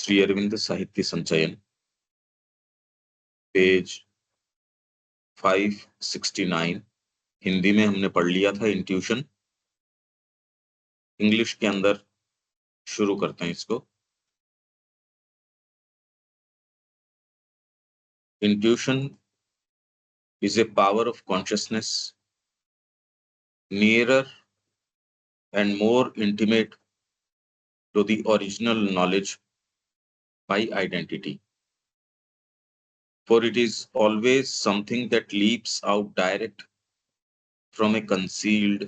श्री अरविंद साहित्य संचयन, पेज 569। हिंदी में हमने पढ़ लिया था इंट्यूशन। इंग्लिश के अंदर शुरू करते हैं इसको। Intuition is a power of consciousness nearer and more intimate to the original knowledge by identity, for it is always something that leaps out direct from a concealed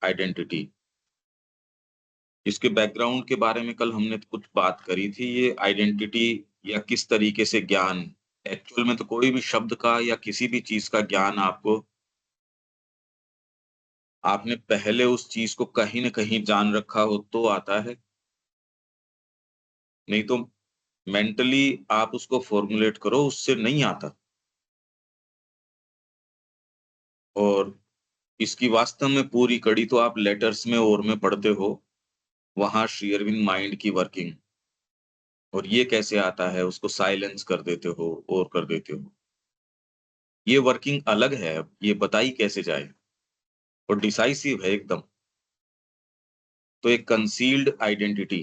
identity। इसके background के बारे में कल हमने कुछ बात करी थी। ये आइडेंटिटी या किस तरीके से ज्ञान, एक्चुअल में तो कोई भी शब्द का या किसी भी चीज का ज्ञान आपने पहले उस चीज को कहीं न कहीं जान रखा हो तो आता है, नहीं तो मेंटली आप उसको फॉर्मुलेट करो, उससे नहीं आता। और इसकी वास्तव में पूरी कड़ी तो आप लेटर्स में और में पढ़ते हो, वहां श्री अरविंद माइंड की वर्किंग और ये कैसे आता है, उसको साइलेंस कर देते हो और कर देते हो। ये वर्किंग अलग है, अब ये बताई कैसे जाए, और डिसाइसिव है एकदम। तो एक कंसील्ड आइडेंटिटी,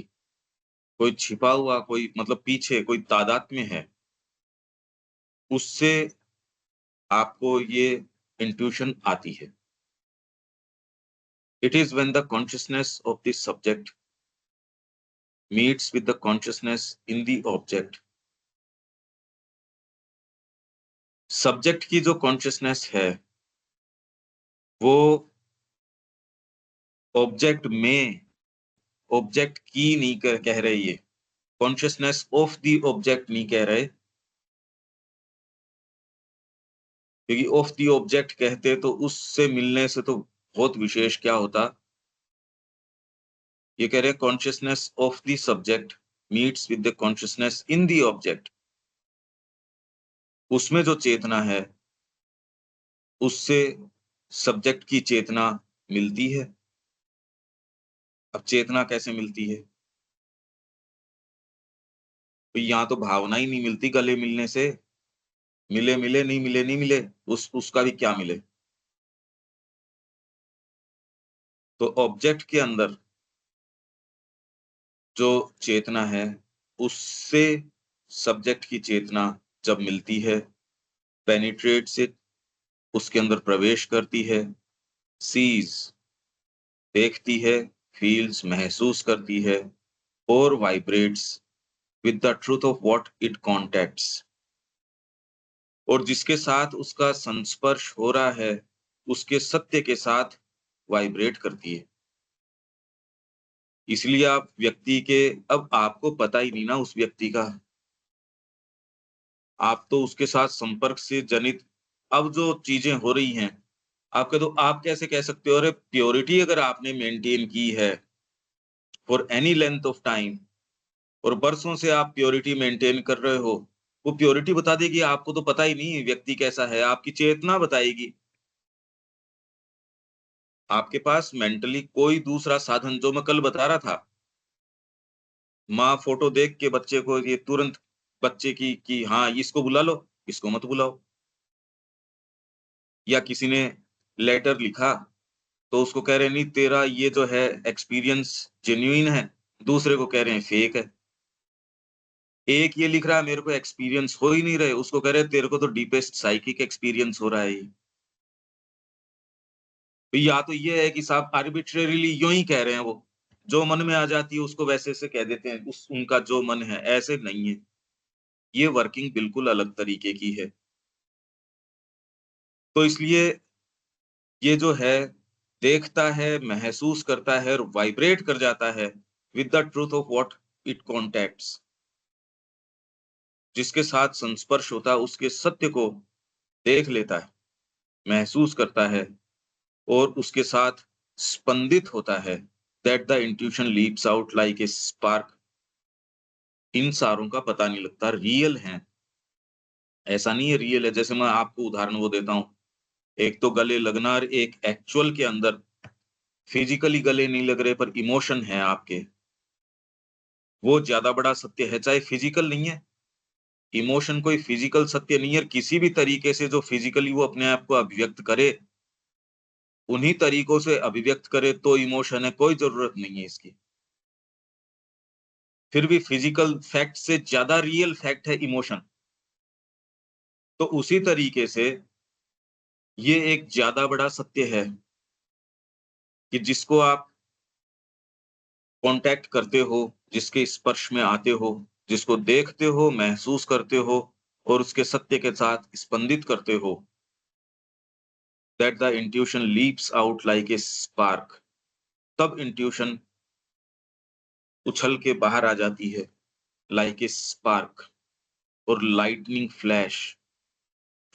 कोई छिपा हुआ, कोई मतलब पीछे कोई तादाद में है, उससे आपको ये इंट्यूशन आती है। It is when the consciousness of this subject meets with the consciousness in the object. Subject की जो कॉन्शियसनेस है वो ऑब्जेक्ट में, ऑब्जेक्ट की नहीं कह रहे, ये कॉन्शियसनेस ऑफ द ऑब्जेक्ट नहीं कह रहे, क्योंकि ऑफ द ऑब्जेक्ट कहते तो उससे मिलने से तो बहुत विशेष क्या होता। ये कह रहे हैं consciousness of the subject meets with the consciousness in the object. उसमें जो चेतना है उससे सब्जेक्ट की चेतना मिलती है। अब चेतना कैसे मिलती है? तो यहाँ तो भावना ही नहीं मिलती गले मिलने से, मिले मिले नहीं मिले नहीं मिले, उसका भी क्या मिले। तो ऑब्जेक्ट के अंदर जो चेतना है उससे सब्जेक्ट की चेतना जब मिलती है, पेनिट्रेट से उसके अंदर प्रवेश करती है, सीज देखती है, फील्स महसूस करती है, और vibrates with the truth of what it contacts. और जिसके साथ उसका संस्पर्श हो रहा है उसके सत्य के साथ वाइब्रेट करती है। इसलिए आप व्यक्ति के, अब आपको पता ही नहीं ना उस व्यक्ति का, आप तो उसके साथ संपर्क से जनित अब जो चीजें हो रही हैं, आपके तो आप कैसे कह सकते हो? अरे प्योरिटी अगर आपने मेंटेन की है for any length of time और बरसों से आप प्योरिटी मेंटेन कर रहे हो, वो प्योरिटी बता देगी? आपको तो पता ही नहीं व्यक्ति कैसा है, आपकी चेतना बताएगी। आपके पास मेंटली कोई दूसरा साधन, जो मैं कल बता रहा था, माँ फोटो देख के बच्चे को ये तुरंत बच्चे की कि हाँ इसको बुला लो, इसको मत बुलाओ। या किसी ने लेटर लिखा तो उसको कह रहे हैं नहीं तेरा ये जो है एक्सपीरियंस जेन्युइन है, दूसरे को कह रहे हैं फेक है। एक ये लिख रहा है मेरे को एक्सपीरियंस हो ही नहीं रहे, उसको कह रहे हैं तेरे को तो डीपेस्ट साइकिक एक्सपीरियंस हो रहा है ये। तो या तो ये है कि साहब आर्बिट्रेरीली यूं ही कह रहे हैं, वो जो मन में आ जाती है उसको वैसे से कह देते हैं, उस उनका जो मन है, ऐसे नहीं है। ये वर्किंग बिल्कुल अलग तरीके की है। तो इसलिए ये जो है देखता है, महसूस करता है और वाइब्रेट कर जाता है with the truth of what it contacts. जिसके साथ संस्पर्श होता है उसके सत्य को देख लेता है, महसूस करता है और उसके साथ स्पंदित होता है। That the intuition leaps out like a spark. इन सारों का पता नहीं लगता, रियल हैं। ऐसा नहीं है रियल है, जैसे मैं आपको उदाहरण वो देता हूँ, एक तो गले लगना और एक एक्चुअल के अंदर फिजिकली गले नहीं लग रहे पर इमोशन है आपके, वो ज्यादा बड़ा सत्य है, चाहे फिजिकल नहीं है। इमोशन कोई फिजिकल सत्य नहीं है, किसी भी तरीके से जो फिजिकली वो अपने आप को अभिव्यक्त करे, उन्हीं तरीकों से अभिव्यक्त करे तो इमोशन है, कोई जरूरत नहीं है इसकी। फिर भी फिजिकल फैक्ट से ज्यादा रियल फैक्ट है इमोशन। तो उसी तरीके से ये एक ज्यादा बड़ा सत्य है कि जिसको आप कांटेक्ट करते हो, जिसके स्पर्श में आते हो, जिसको देखते हो, महसूस करते हो और उसके सत्य के साथ स्पंदित करते हो, that the intuition leaps out like a spark. तब इंट्यूशन उछल के बाहर आ जाती है, लाइक ए स्पार्क और lightning flash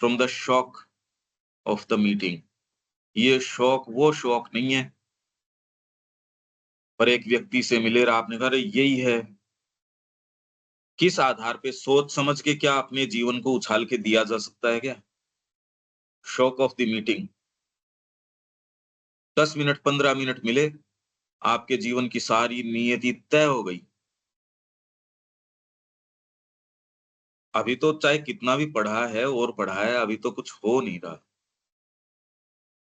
from the shock of the meeting. ये शौक वो शौक नहीं है, पर एक व्यक्ति से मिले और आपने कहा, अरे यही है। किस आधार पे? सोच समझ के क्या अपने जीवन को उछाल के दिया जा सकता है क्या? शौक of the meeting. 10 minute 15 minute मिले, आपके जीवन की सारी नियति तय हो गई। अभी तो चाहे कितना भी पढ़ा है और पढ़ा है, अभी तो कुछ हो नहीं रहा।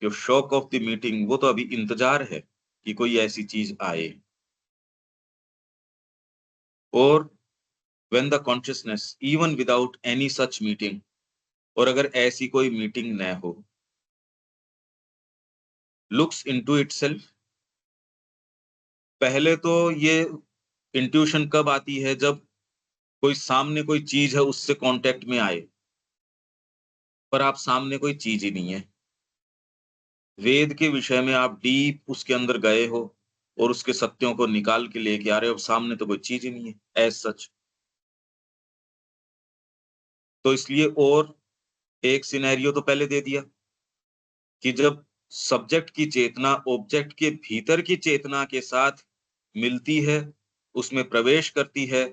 जो शौक ऑफ द मीटिंग, वो तो अभी इंतजार है कि कोई ऐसी चीज आए। और when the consciousness even without any such meeting, और अगर ऐसी कोई मीटिंग न हो, लुक्स इनटू इटसेल्फ। पहले तो ये इंट्यूशन कब आती है? जब कोई सामने कोई चीज है उससे कांटेक्ट में आए, पर आप सामने कोई चीज ही नहीं है। वेद के विषय में आप डीप उसके अंदर गए हो और उसके सत्यों को निकाल के लेके आ रहे हो, सामने तो कोई चीज ही नहीं है एज सच। तो इसलिए और एक सिनेरियो तो पहले दे दिया कि जब सब्जेक्ट की चेतना ऑब्जेक्ट के भीतर की चेतना के साथ मिलती है, उसमें प्रवेश करती है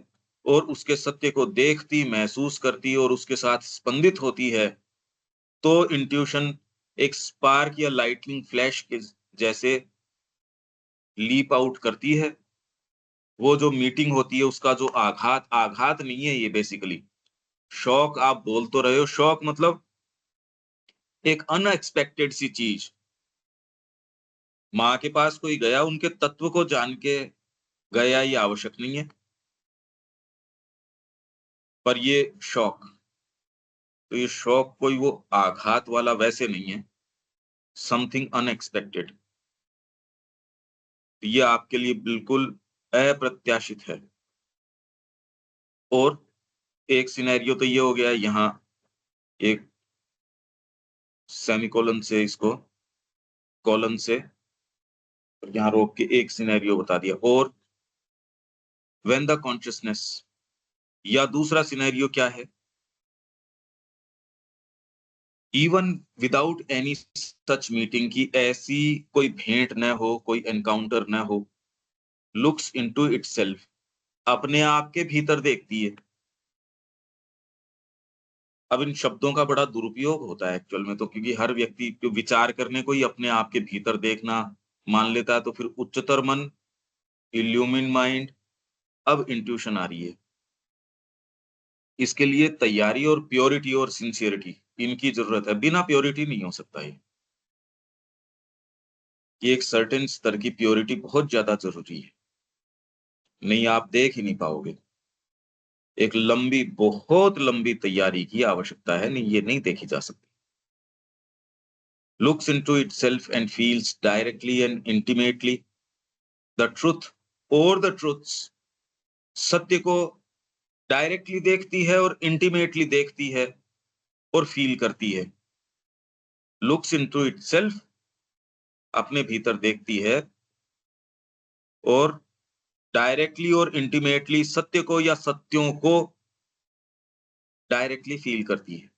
और उसके सत्य को देखती, महसूस करती और उसके साथ स्पंदित होती है, तो इंट्यूशन एक स्पार्क या लाइटनिंग फ्लैश के जैसे लीप आउट करती है। वो जो मीटिंग होती है उसका जो आघात, आघात नहीं है ये बेसिकली। शॉक आप बोल तो रहे हो, शॉक मतलब एक अनएक्सपेक्टेड सी चीज। माँ के पास कोई गया, उनके तत्व को जान के गया, ये आवश्यक नहीं है, पर ये शौक, तो ये शौक कोई वो आघात वाला वैसे नहीं है, समथिंग अनएक्सपेक्टेड। ये आपके लिए बिल्कुल अप्रत्याशित है। और एक सिनेरियो तो ये हो गया यहाँ, एक सेमीकोलन से इसको कॉलन से यहाँ रोक के एक सिनेरियो बता दिया। और व्हेन द कॉन्शियसनेस, या दूसरा सिनेरियो क्या है? Even without any such meeting, की ऐसी कोई भेंट न हो, कोई एनकाउंटर न हो, लुक्स इनटू इटसेल्फ, अपने आप के भीतर देखती है। अब इन शब्दों का बड़ा दुरुपयोग होता है एक्चुअल में तो, क्योंकि हर व्यक्ति जो विचार करने को ही अपने आप के भीतर देखना मान लेता है, तो फिर उच्चतर मन, इल्यूमिन माइंड, अब इंट्यूशन आ रही है। इसके लिए तैयारी और प्योरिटी और सिंसियरिटी, इनकी जरूरत है। बिना प्योरिटी नहीं हो सकता ये एक सर्टेन स्तर की प्योरिटी बहुत ज्यादा जरूरी है, नहीं आप देख ही नहीं पाओगे। एक लंबी, बहुत लंबी तैयारी की आवश्यकता है, नहीं ये नहीं देखी जा सकती। Looks into itself and feels directly and intimately the truth और द ट्रुथ्स, सत्य को डायरेक्टली देखती है और इंटीमेटली देखती है और फील करती है। लुक्स इनटू इटसेल्फ, अपने भीतर देखती है, और डायरेक्टली और इंटीमेटली सत्य को या सत्यों को डायरेक्टली फील करती है।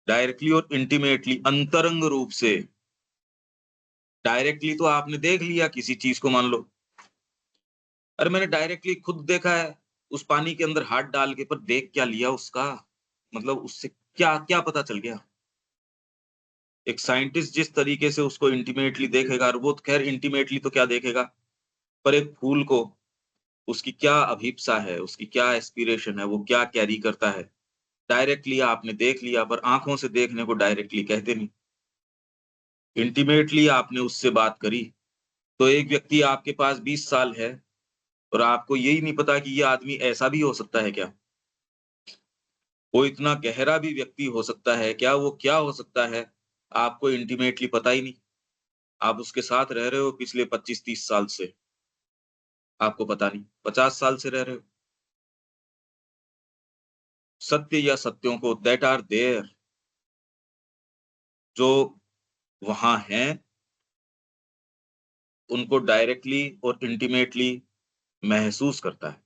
डायरेक्टली और इंटीमेटली, अंतरंग रूप से। डायरेक्टली तो आपने देख लिया किसी चीज को, मान लो, अरे मैंने डायरेक्टली खुद देखा है उस पानी के अंदर हाथ डाल के, पर देख क्या लिया उसका? मतलब उससे क्या क्या पता चल गया? एक साइंटिस्ट जिस तरीके से उसको इंटीमेटली देखेगा, और वो तो खैर इंटीमेटली तो क्या देखेगा, पर एक फूल को उसकी क्या अभिप्सा है, उसकी क्या एस्पिरेशन है, वो क्या कैरी करता है। डायरेक्टली आपने देख लिया, पर आँखों से देखने को डायरेक्टली कहते नहीं। इंटीमेटली आपने उससे बात करी, तो एक व्यक्ति आपके पास 20 साल है और आपको यही नहीं पता कि ये आदमी ऐसा भी हो सकता है क्या? वो इतना गहरा भी व्यक्ति हो सकता है क्या? वो क्या हो सकता है? आपको इंटीमेटली पता ही नहीं। आप उसके साथ रह रहे हो पिछले 25-30 साल से, आपको पता नहीं, 50 साल से रह रहे हो। सत्य या सत्यों को दैट आर देयर, जो वहाँ हैं, उनको डायरेक्टली और इंटीमेटली महसूस करता है।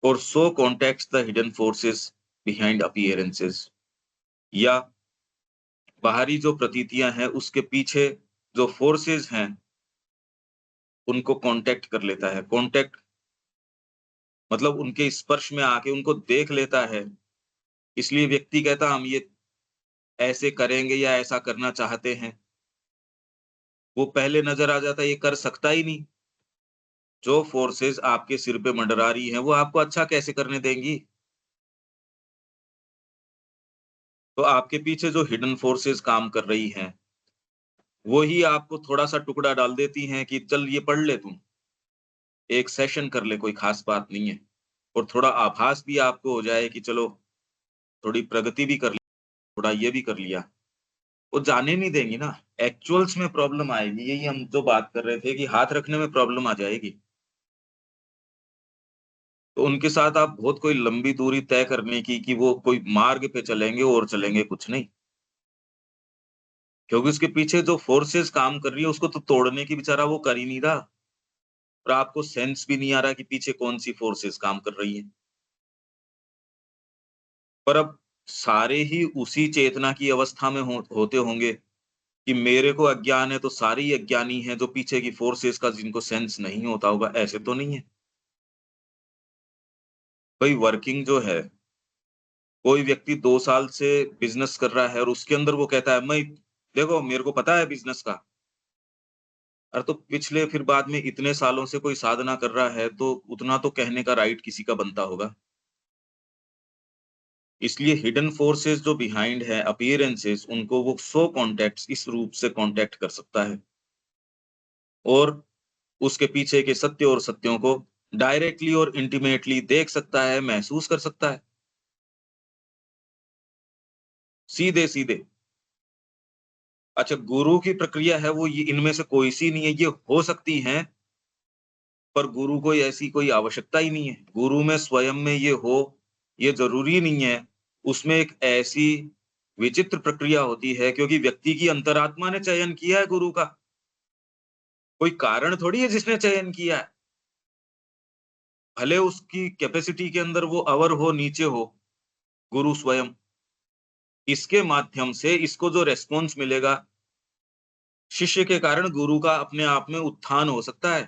और so contacts the hidden forces behind appearances, या बाहरी जो प्रतीतियाँ हैं, उसके पीछे जो फोर्सेस हैं, उनको कॉन्टैक्ट कर लेता है। कॉन्टैक्ट मतलब उनके स्पर्श में आके उनको देख लेता है। इसलिए व्यक्ति कहता हम ये ऐसे करेंगे या ऐसा करना चाहते हैं। वो पहले नज़र आ जाता है ये कर सकता ही नहीं। जो फोर्सेस आपके सिर पे मंडरा रही हैं, वो आपको अच्छा कैसे करने देंगी? तो आपके पीछे जो हिडन फोर्सेस काम कर रही हैं, वो ही आपको थोड़ा-सा टुकड़ा डाल देती हैं कि चल ये पढ़ ले तू, एक सेशन कर ले, कोई खास बात नहीं है। और थोड़ा आभास भी आपको हो जाए कि चलो थोड़ी प्रगति भी कर ली, थोड़ा ये भी कर लिया। वो जाने नहीं देंगी ना, एक्चुअल्स में प्रॉब्लम आएगी। यही हम जो बात कर रहे थे कि हाथ रखने में प्रॉब्लम आ जाएगी। तो उनके साथ आप बहुत कोई लंबी दूरी तय करने की कि वो कोई मार्ग पे चलेंगे और चलेंगे कुछ नहीं। क्योंकि उसके पीछे जो फोर्सेस काम कर रही है उसको तो तोड़ने की बेचारा वो कर ही नहीं रहा, और आपको सेंस भी नहीं आ रहा कि पीछे कौन-सी फोर्सेस काम कर रही हैं। पर अब सारे ही उसी चेतना की अवस्था में होते होंगे कि मेरे को अज्ञान है तो सारे ही अज्ञानी हैं, जो पीछे की फोर्सेस का जिनको सेंस नहीं होता होगा, ऐसे तो नहीं है। भाई वर्किंग जो है, कोई व्यक्ति 2 साल से बिज़नेस कर रहा है और उसके अंदर वो कहता है मैं देखो मेरे को पता है बिज़नेस का। अरे तो पिछले फिर बाद में इतने सालों से कोई साधना कर रहा है तो उतना तो कहने का राइट किसी का बनता होगा। इसलिए हिडन फोर्सेस जो बिहाइंड है अपीयरेंसेस, उनको वो सो कॉन्टैक्ट्स इस रूप से कॉन्टैक्ट कर सकता है और उसके पीछे के सत्य और सत्यों को डायरेक्टली और इंटीमेटली देख सकता है, महसूस कर सकता है, सीधे-सीधे। अच्छा, गुरु की प्रक्रिया है वो ये इनमें से कोई सी नहीं है, ये हो सकती हैं, पर गुरु को ऐसी कोई आवश्यकता ही नहीं है। गुरु में स्वयं में ये हो, ये ज़रूरी नहीं है। उसमें एक ऐसी विचित्र प्रक्रिया होती है क्योंकि व्यक्ति की अंतरात्मा ने चयन किया है गुरु का। कोई कारण थोड़ी है जिसने चयन किया है। भले उसकी कैपेसिटी के अंदर वो अवर हो, नीचे हो, गुरु स्वयं। इसके माध्यम से इसको जो रिस्पॉन्स मिलेगा, शिष्य के कारण गुरु का अपने आप में उत्थान हो सकता है।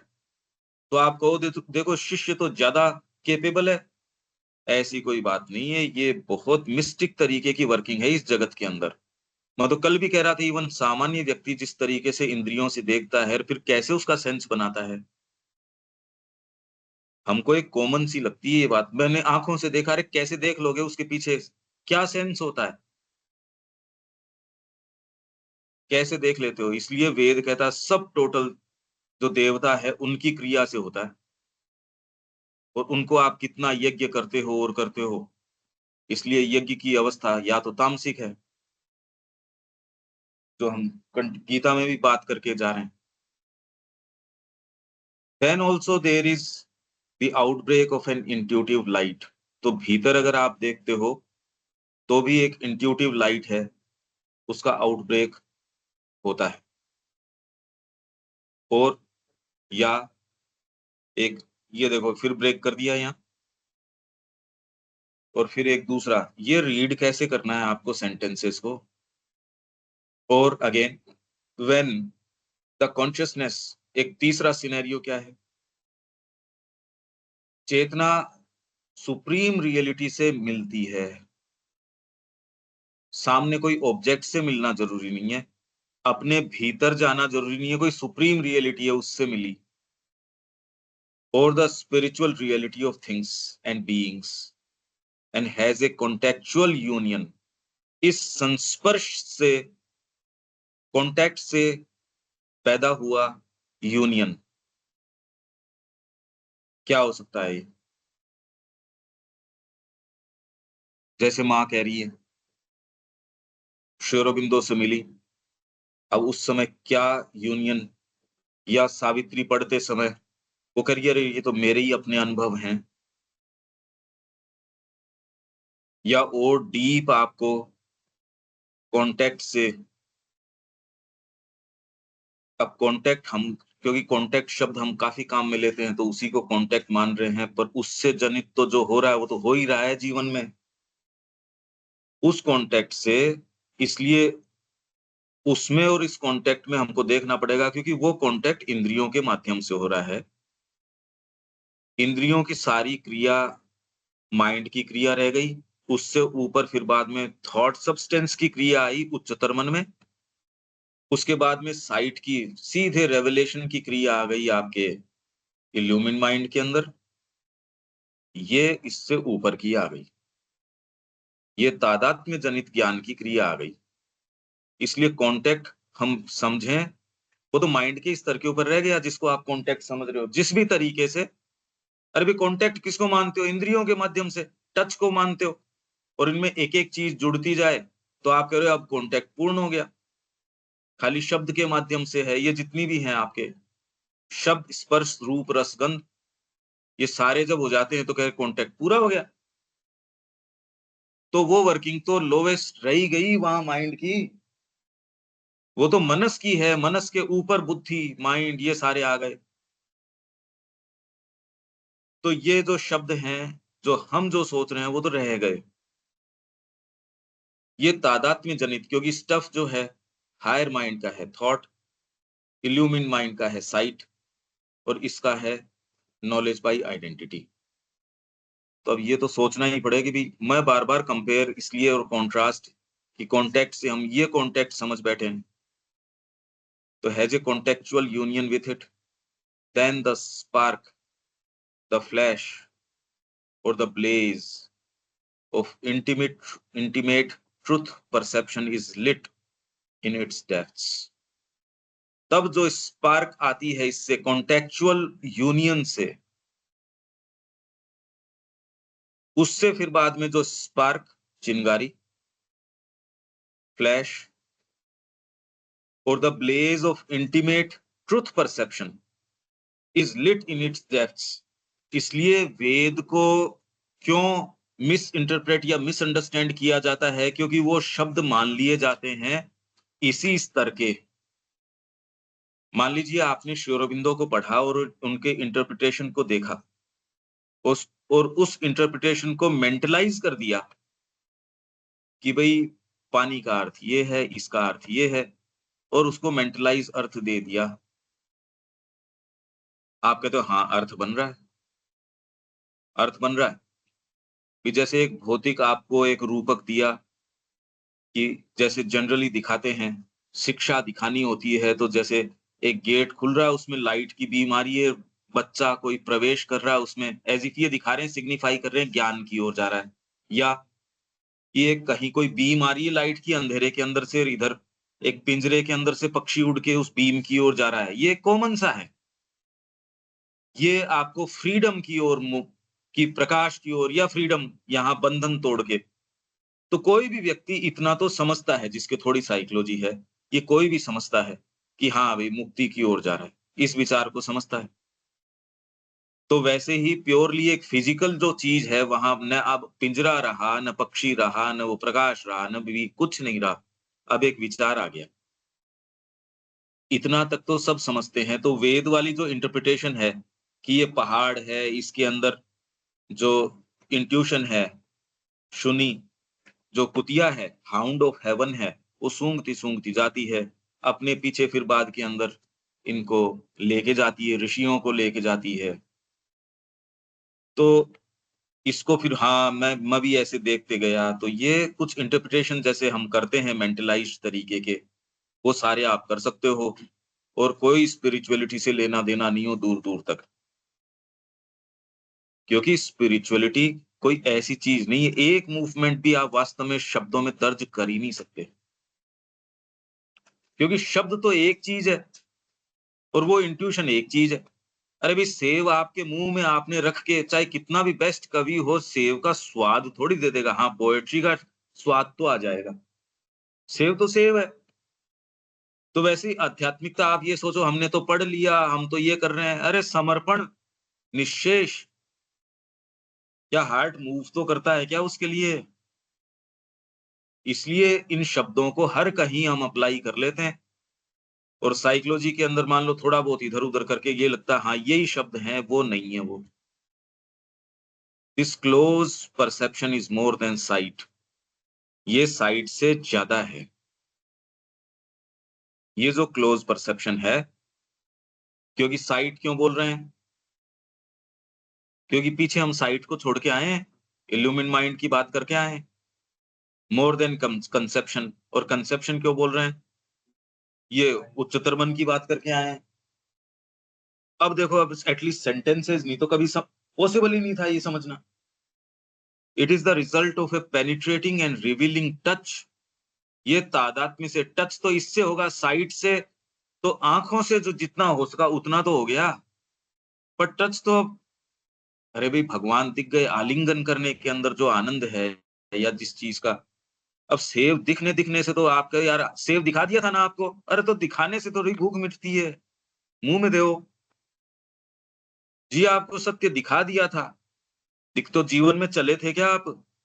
तो आप कहो देखो शिष्य तो ज़्यादा कैपेबल है, ऐसी कोई बात नहीं है। ये बहुत मिस्टिक तरीके की वर्किंग है इस जगत के अंदर। मैं तो कल भी कह रहा था इवन सामान्य व्यक्ति जिस तरीके से इंद्रियों से देखता है, फिर कैसे उसका सेंस बनाता है। हमको एक कॉमन सी लगती है ये बात। मैंने आँखों से देखा, अरे कैसे देख लोगे उसके पीछे क्या सेंस होता है? कैसे देख लेते हो? इसलिए वेद कहता है सब टोटल जो देवता है उनकी क्रिया से होता है और उनको आप कितना यज्ञ करते हो और करते हो। इसलिए यज्ञ की अवस्था या तो तामसिक है, जो हम गीता में भी बात करके जा रहे हैं। Then also there is the outbreak of an intuitive light. तो भीतर अगर आप देखते हो तो भी एक इंट्यूटिव लाइट है, उसका आउटब्रेक होता है। और या एक ये देखो फिर ब्रेक कर दिया यहाँ, और फिर एक दूसरा ये रीड कैसे करना है आपको सेंटेंसेस को। और अगेन व्हेन द कॉन्शियसनेस, एक तीसरा सिनेरियो क्या है, चेतना सुप्रीम रियलिटी से मिलती है। सामने कोई ऑब्जेक्ट से मिलना जरूरी नहीं है, अपने भीतर जाना ज़रूरी नहीं है, कोई सुप्रीम रियलिटी है उससे मिली। or the spiritual reality of things and beings and has a contextual union. इस संस्पर्श से, कॉन्टैक्ट से पैदा हुआ यूनियन क्या हो सकता है ये? जैसे माँ कह रही है, श्री अरबिंदो से मिली, अब उस समय क्या यूनियन, या सावित्री पढ़ते समय वो कह रही है, अरे ये तो मेरे ही अपने अनुभव हैं, या और डीप आपको कॉन्टैक्ट से, अब कॉन्टैक्ट हम, क्योंकि कॉन्टैक्ट शब्द हम काफ़ी काम में लेते हैं, तो उसी को कॉन्टैक्ट मान रहे हैं, पर उससे जनित तो जो हो रहा है, वो तो हो ही रहा है जीवन में। उस कॉन्टैक्ट से, इसलिए उसमें और इस कॉन्टैक्ट में हमको देखना पड़ेगा, क्योंकि वो कॉन्टैक्ट इंद्रियों के माध्यम से हो रहा है। इंद्रियों की सारी क्रिया माइंड की क्रिया रह गई, उससे ऊपर फिर बाद में थॉट सब्सटेंस की क्रिया आई उच्चतर मन में, उसके बाद में साइट की सीधे रेवलेशन की क्रिया आ गई आपके इल्यूमिन माइंड के अंदर, ये इससे ऊपर की आ गई, ये तादात्म्य जनित ज्ञान की क्रिया आ गई। इसलिए कॉन्टैक्ट हम समझें, वो तो माइंड के स्तर के ऊपर रह गया जिसको आप कॉन्टैक्ट समझ रहे हो, जिस भी तरीके से। अरे भाई कॉन्टैक्ट किसको मानते हो? इंद्रियों के माध्यम से, टच को मानते हो, और इनमें एक-एक चीज जुड़ती जाए, तो आप कह रहे हो अब कॉन्टैक्ट पूर्ण हो गया। खाली शब्द के माध्यम से है, ये जितनी भी हैं आपके शब्द, स्पर्श, रूप, रस, गंध, ये सारे जब हो जाते हैं तो कह रहे कॉन्टैक्ट पूरा हो गया। तो वो वर्किंग तो लोवेस्ट रह ही गई वहां माइंड की, वो तो मनस की है, मनस के ऊपर बुद्धि, माइंड, ये सारे आ गए। तो ये जो शब्द हैं, जो हम जो सोच रहे हैं, वो तो रह गए। ये तादात्म्य जनित, क्योंकि स्टफ जो है हायर माइंड का है थॉट, इल्यूमिन माइंड का है साइट, और इसका है नॉलेज बाय आइडेंटिटी। तो अब ये तो सोचना ही पड़ेगा कि भाई मैं बार-बार कंपेयर इसलिए और कॉन्ट्रास्ट कि कॉन्टेक्स्ट से हम ये कॉन्टेक्स्ट समझ बैठे हैं। तो has a contextual union with it, then the spark, the flash और the blaze of intimate truth perception is lit in its depths। तब जो स्पार्क आती है इससे कॉन्टेक्चुअल यूनियन से, उससे फिर बाद में जो स्पार्क, चिंगारी, फ्लैश और the blaze of intimate truth perception is lit in its depths. इसलिए वेद को क्यों मिस इंटरप्रेट या मिसअंडरस्टैंड किया जाता है, क्योंकि वो शब्द मान लिए जाते हैं इसी स्तर के। मान लीजिए आपने श्री अरबिंदो को पढ़ा और उनके इंटरप्रिटेशन को देखा, उस और उस इंटरप्रिटेशन को मेंटलाइज कर दिया कि भई पानी का अर्थ ये है, इसका अर्थ ये है, और उसको मेंटलाइज अर्थ दे दिया। आप कहते हो हाँ, अर्थ बन रहा है, अर्थ बन रहा है। कि जैसे एक भौतिक आपको एक रूपक दिया कि जैसे जनरली दिखाते हैं, शिक्षा दिखानी होती है तो जैसे एक गेट खुल रहा है, उसमें लाइट की बीम आ रही है, बच्चा कोई प्रवेश कर रहा है उसमें, एज़ इफ ये दिखा रहे हैं, सिग्निफाई कर रहे हैं ज्ञान की ओर जा रहा है। या ये कहीं कोई बीम आ रही है लाइट की अंधेरे के अंदर से, और इधर एक पिंजरे के अंदर से पक्षी उड़ के उस बीम की ओर जा रहा है। ये कॉमन सा है। ये आपको फ्रीडम की ओर कि प्रकाश की ओर, या फ्रीडम यहाँ बंधन तोड़ के। तो कोई भी व्यक्ति इतना तो समझता है जिसकी थोड़ी साइकोलॉजी है, ये कोई भी समझता है कि हाँ भाई मुक्ति की ओर जा रहा है, इस विचार को समझता है। तो वैसे ही प्योरली एक फिजिकल जो चीज़ है वहाँ न अब पिंजरा रहा, न पक्षी रहा, न वो प्रकाश रहा, न भी कुछ नहीं रहा। अब एक विचार आ गया। इतना तक तो सब समझते हैं, तो वेद वाली जो इंटरप्रिटेशन है कि ये पहाड़ है, इसके अंदर जो इंट्यूशन है, शुनि, जो कुतिया है, हाउंड ऑफ हेवन है, वो सूंघती-सूंघती जाती है। अपने पीछे फिर बाद के अंदर इनको लेके जाती है, ऋषियों को लेके जाती है। तो इसको फिर हाँ, मैं भी ऐसे देखते गया, तो ये कुछ इंटरप्रिटेशन जैसे हम करते हैं मेंटलाइज़्ड तरीके के, वो सारे आप कर सकते हो, और कोई स्पिरिचुअलिटी से लेना-देना नहीं हो दूर-दूर तक। क्योंकि स्पिरिचुअलिटी कोई ऐसी चीज नहीं है, एक मूवमेंट भी आप वास्तव में शब्दों में दर्ज कर ही नहीं सकते, क्योंकि शब्द तो एक चीज है और वो इंट्यूशन एक चीज है। अरे भाई, सेव आपके मुंह में आपने रख के, चाहे कितना भी बेस्ट कवि हो, सेव का स्वाद थोड़ी दे देगा। हाँ, पोएट्री का स्वाद तो आ जाएगा, सेव तो सेव है। तो वैसे ही आध्यात्मिकता, आप ये सोचो हमने तो पढ़ लिया, हम तो ये कर रहे हैं, अरे समर्पण, निश्शेष, क्या हार्ट मूव तो करता है क्या उसके लिए? इसलिए इन शब्दों को हर कहीं हम अप्लाई कर लेते हैं, और साइकोलॉजी के अंदर मान लो थोड़ा बहुत इधर उधर करके ये लगता है हाँ यही शब्द हैं, वो नहीं है वो। This close perception is more than site, ये साइट से ज्यादा है। ये जो क्लोज परसेप्शन है, क्योंकि साइट क्यों बोल रहे हैं? क्योंकि पीछे हम साइट को छोड़ के आए हैं, इल्यूमिन माइंड की बात करके आए हैं। मोर देन कंसेप्शन, और कंसेप्शन क्यों बोल रहे हैं? ये उच्चतर मन की बात करके आए हैं। अब देखो, अब एटलीस्ट सेंटेंसेस नहीं तो कभी सब पॉसिबल ही नहीं था ये समझना। It is the result of A penetrating and revealing touch. ये तादात्म्य से, टच तो इससे होगा, साइट से तो आंखों से जो जितना हो सका उतना तो हो गया, पर टच तो, अरे भाई भगवान दिख गए, आलिंगन करने के अंदर जो आनंद है, या जिस चीज का, अब सेव दिखने दिखने से तो आपका, यार सेव दिखा दिया था ना आपको, अरे तो दिखाने से तो भूख मिटती है, मुंह में दो। जी आपको सत्य दिखा दिया था, दिख तो जीवन में चले थे क्या आप?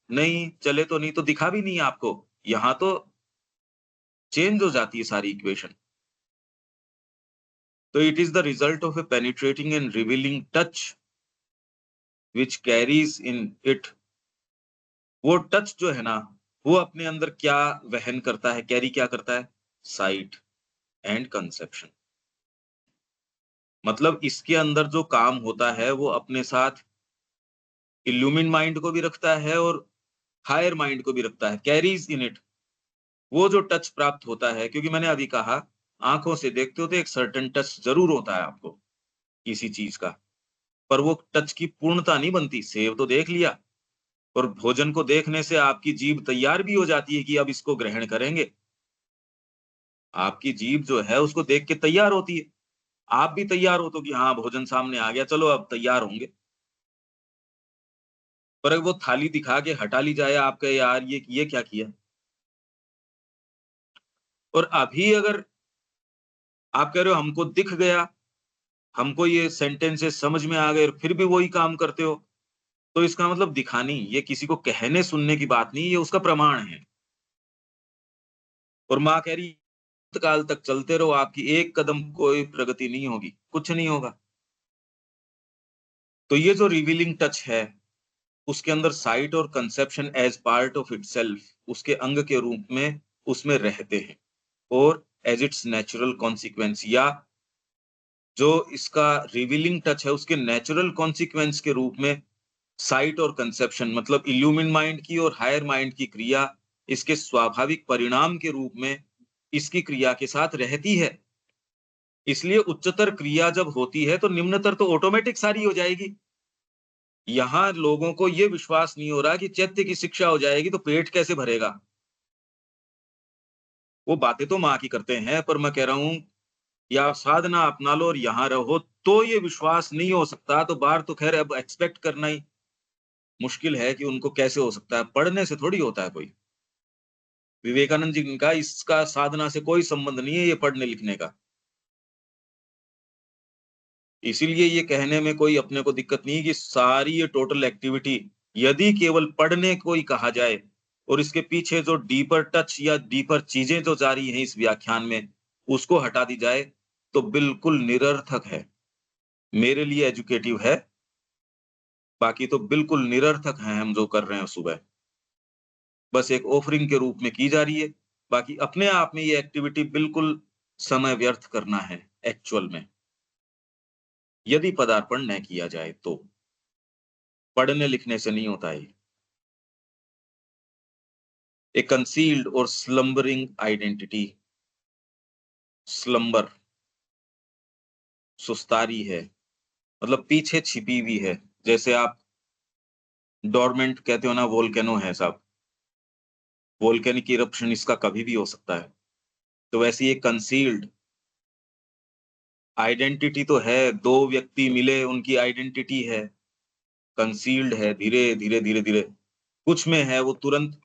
नहीं चले, तो नहीं तो दिखा भी नहीं आपको। यहाँ तो चेंज हो जाती है सारी इक्वेशन। तो it is the result of A penetrating and revealing touch which carries in it. वो टच जो है ना, वो अपने अंदर क्या वहन करता है, कैरी क्या करता है? Site and conception. मतलब इसके अंदर जो काम होता है वो अपने साथ इल्यूमिन माइंड को भी रखता है और हायर माइंड को भी रखता है, कैरीज इन इट। वो जो टच प्राप्त होता है, क्योंकि मैंने अभी कहा आंखों से देखते हो तो एक सर्टेन टच जरूर होता है आपको किसी चीज का, पर वो टच की पूर्णता नहीं बनती। सेव तो देख लिया, और भोजन को देखने से आपकी जीभ तैयार भी हो जाती है कि अब इसको ग्रहण करेंगे। आपकी जीभ जो है उसको देख के तैयार होती है, आप भी तैयार हो तो कि हाँ भोजन सामने आ गया, चलो अब तैयार होंगे। पर अगर वो थाली दिखा के हटा ली जाए, आप कहे यार ये क्या किया? और अभी अगर आप कह रहे हो हमको दिख गया, हमको ये सेंटेंसेस समझ में आ गए, और फिर भी वही काम करते हो, तो इसका मतलब दिखा नहीं, ये किसी को कहने सुनने की बात नहीं, ये उसका प्रमाण है। और माँ कह रही काल तक चलते रहो, आपकी एक कदम कोई प्रगति नहीं होगी, कुछ नहीं होगा। तो ये जो रिवीलिंग टच है, उसके अंदर साइट और conception as part of itself, उसके अंग के रूप में उसमें रहते हैं, और एज इट्स नेचुरल कॉन्सिक्वेंस, या जो इसका रिवीलिंग टच है उसके नेचुरल कॉन्सिक्वेंस के रूप में साइट और कंसेप्शन, मतलब इल्यूमिन माइंड की और हायर माइंड की क्रिया, इसके स्वाभाविक परिणाम के रूप में इसकी क्रिया के साथ रहती है। इसलिए उच्चतर क्रिया जब होती है तो निम्नतर तो ऑटोमेटिक सारी हो जाएगी। यहाँ लोगों को ये विश्वास नहीं हो रहा कि चैत्य की शिक्षा हो जाएगी तो पेट कैसे भरेगा। वो बातें तो माँ की करते हैं, पर मैं कह रहा हूँ, या साधना अपना लो और यहाँ रहो, तो ये विश्वास नहीं हो सकता। तो बाहर तो खैर अब एक्सपेक्ट करना ही मुश्किल है कि उनको कैसे हो सकता है, पढ़ने से थोड़ी होता है कोई। विवेकानंद जी का इसका साधना से कोई संबंध नहीं है, ये पढ़ने लिखने का। इसीलिए ये कहने में कोई अपने को दिक्कत नहीं कि सारी ये टोटल एक्टिविटी, यदि केवल पढ़ने को ही कहा जाए और इसके पीछे जो डीपर टच या डीपर चीजें जो जा रही हैं इस व्याख्यान में, उसको हटा दी जाए, तो बिल्कुल निरर्थक है। मेरे लिए एजुकेटिव है, बाकी तो बिल्कुल निरर्थक है हम जो कर रहे हैं सुबह। बस एक ऑफरिंग के रूप में की जा रही है, बाकी अपने आप में ये एक्टिविटी बिल्कुल समय व्यर्थ करना है एक्चुअल में, यदि पदार्पण न किया जाए तो। पढ़ने लिखने से नहीं होता है। ए कंसील्ड और स्लम्बरिंग आइडेंटिटी, स्लम्बर सुस्तारी है, मतलब पीछे छिपी हुई है। जैसे आप डोरमेंट कहते हो ना, वोल्केनो है साहब, वोल्केनिक इरप्शन इसका कभी भी हो सकता है। तो वैसे ये कंसील्ड आइडेंटिटी तो है, 2 व्यक्ति मिले उनकी आइडेंटिटी है, कंसील्ड है, धीरे, धीरे, धीरे, धीरे, कुछ में है वो तुरंत।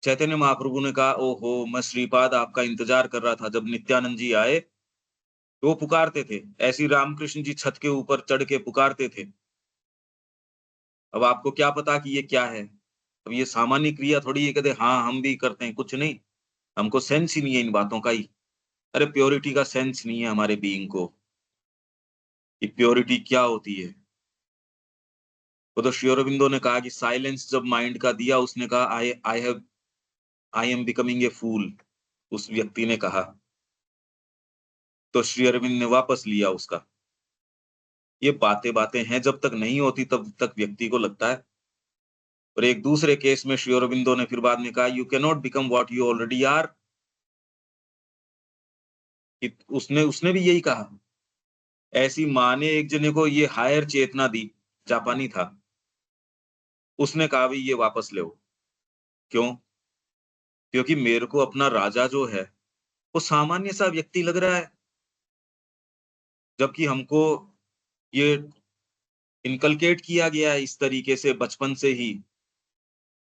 चैतन्य महाप्रभु ने कहा, "ओहो! मैं श्रीपाद आपका इंतज़ार कर रहा था।" जब नित्यानंद जी आए, तो वो पुकारते थे, ऐसे ही रामकृष्ण जी छत के ऊपर चढ़ के पुकारते थे। अब आपको क्या पता कि ये क्या है? अब ये सामान्य क्रिया थोड़ी है, कहते हाँ, हम भी करते हैं, कुछ नहीं, हमको सेंस ही नहीं है इन बातों का ही। अरे प्योरिटी का सेंस नहीं है हमारे बीइंग को, कि प्योरिटी क्या होती है। वो तो श्री अरबिंदो ने कहा कि साइलेंस जब माइंड का दिया, उसने कहा आई एम बिकमिंग ए फूल, उस व्यक्ति ने कहा। तो श्री अरविंद ने वापस लिया उसका। ये बातें-बातें हैं, जब तक नहीं होती तब तक व्यक्ति को लगता है। और एक दूसरे केस में श्री अरबिंदो ने फिर बाद में कहा, you can not become what you already are. कि उसने उसने भी यही कहा। ऐसी माँ ने एक जने को ये हायर चेतना दी, जापानी था। उसने कहा भई ये वापस लो। क्यों? क्योंकि मेरे को अपना राजा जो है, वो सामान्य सा व्यक्ति लग रहा है। जबकि हमको ये इनकलकेट किया गया है इस तरीके से बचपन से ही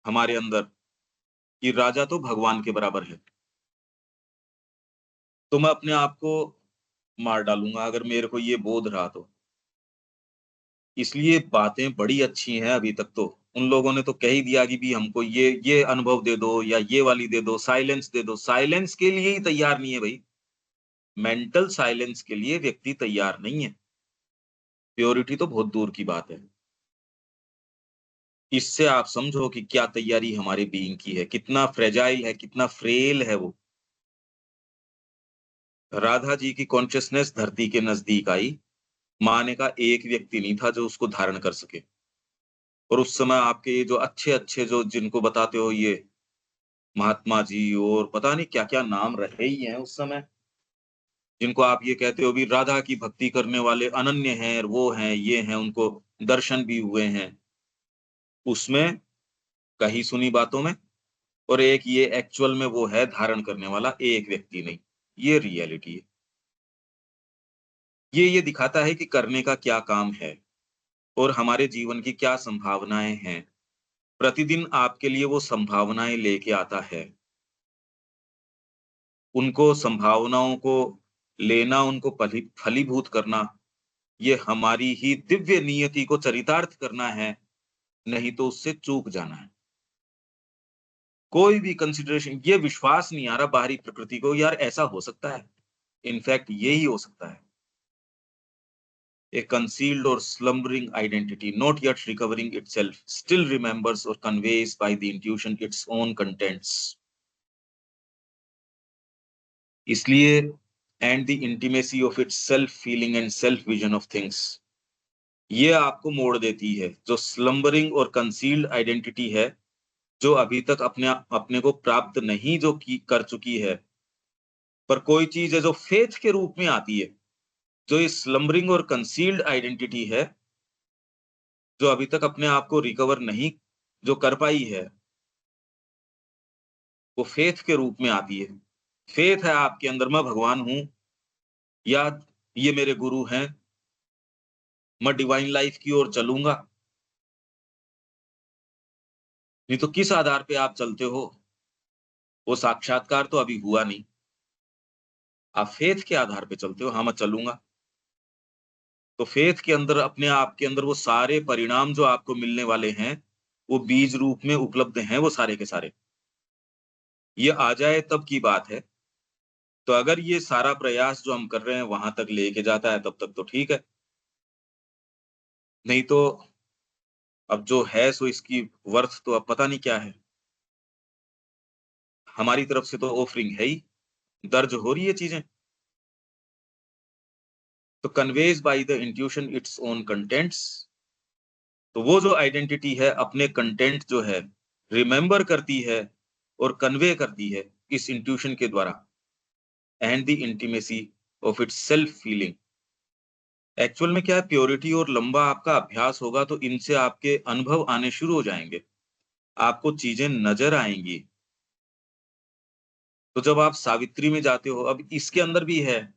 हमारे अंदर, कि राजा तो भगवान के बराबर है। तो मैं अपने आप को मार डालूँगा अगर मेरे को ये बोध रहा तो। इसलिए बातें बड़ी अच्छी हैं अभी तक तो। उन लोगों ने तो कह ही दिया कि भी हमको ये अनुभव दे दो या ये वाली दे दो, साइलेंस दे दो। साइलेंस के लिए ही तैयार नहीं है भई। मेंटल साइलेंस के लिए व्यक्ति तैयार नहीं है। प्योरिटी तो बहुत दूर की बात है। इससे आप समझो कि क्या तैयारी हमारे बीइंग की है, कितना फ्रेजाइल है, कितना फ्रेल है वो। राधा जी की कॉन्शसनेस धरती के नज़दीक आई, माँ का एक व्यक्ति नहीं था जो उसको धारण कर सके। और उस समय आपके ये जो अच्छे-अच्छे जो जिनको बताते हो ये महात्मा जी और पता नहीं क्या-क्या नाम रहे ही हैं उस समय, जिनको आप ये कहते हो भी राधा की भक्ति करने वाले अनन्य हैं, वो हैं, ये हैं, उनको दर्शन भी हुए हैं। उसमें कही सुनी बातों में और एक ये एक्चुअल में वो है धारण करने वाला एक व्यक्ति नहीं। ये रियलिटी है। ये दिखाता है कि करने का क्या काम है और हमारे जीवन की क्या संभावनाएँ हैं। प्रतिदिन आपके लिए वो संभावनाएँ लेके आता है। उनको संभावनाओं को लेना, उनको फलीभूत करना, ये हमारी ही दिव्य नियति को चरितार्थ करना है, नहीं तो उससे चूक जाना है। कोई भी कंसिडरेशन ये विश्वास नहीं आ रहा बाहरी प्रकृति को यार ऐसा हो सकता है। इनफैक्ट यही हो सकता है। A concealed or slumbering identity, not yet recovering itself, still remembers or conveys by the intuition its own contents. इसलिए and the intimacy of its self feeling and self vision of things, ये आपको मोड़ देती है। जो slumbering और concealed identity है, जो अभी तक अपने को प्राप्त नहीं जो की कर चुकी है, पर कोई चीज है जो फेथ के रूप में आती है। जो ये स्लम्बरिंग और कंसील्ड आइडेंटिटी है, जो अभी तक अपने आप को रिकवर नहीं जो कर पाई है, वो फेथ के रूप में आती है। फेथ है आपके अंदर, मैं भगवान हूँ या ये मेरे गुरु हैं, मैं डिवाइन लाइफ की ओर चलूँगा। नहीं तो किस आधार पे आप चलते हो? वो साक्षात्कार तो अभी हुआ नहीं। आप फेथ के आधार पे चलते हो, हाँ, मैं चलूँगा। तो फेथ के अंदर अपने आप के अंदर वो सारे परिणाम जो आपको मिलने वाले हैं, वो बीज रूप में उपलब्ध हैं वो सारे के सारे। ये आ जाए तब की बात है। तो अगर ये सारा प्रयास जो हम कर रहे हैं वहाँ तक लेके जाता है तब तक तो ठीक है। नहीं तो अब जो है सो इसकी वर्थ तो अब पता नहीं क्या है। हमारी तरफ से तो ऑफरिंग है ही, दर्ज हो रही है चीज़ें। तो conveys by the intuition its own contents, तो वो जो आइडेंटिटी है अपने कंटेंट जो है, रिमेंबर करती है और कन्वे करती है इस इंट्यूशन के द्वारा and the intimacy of its self feeling, actual में क्या है, प्योरिटी और लंबा आपका अभ्यास होगा तो इनसे आपके अनुभव आने शुरू हो जाएँगे। आपको चीज़ें नज़र आएँगी। तो जब आप सावित्री में जाते हो, अब इसके अंदर भी है,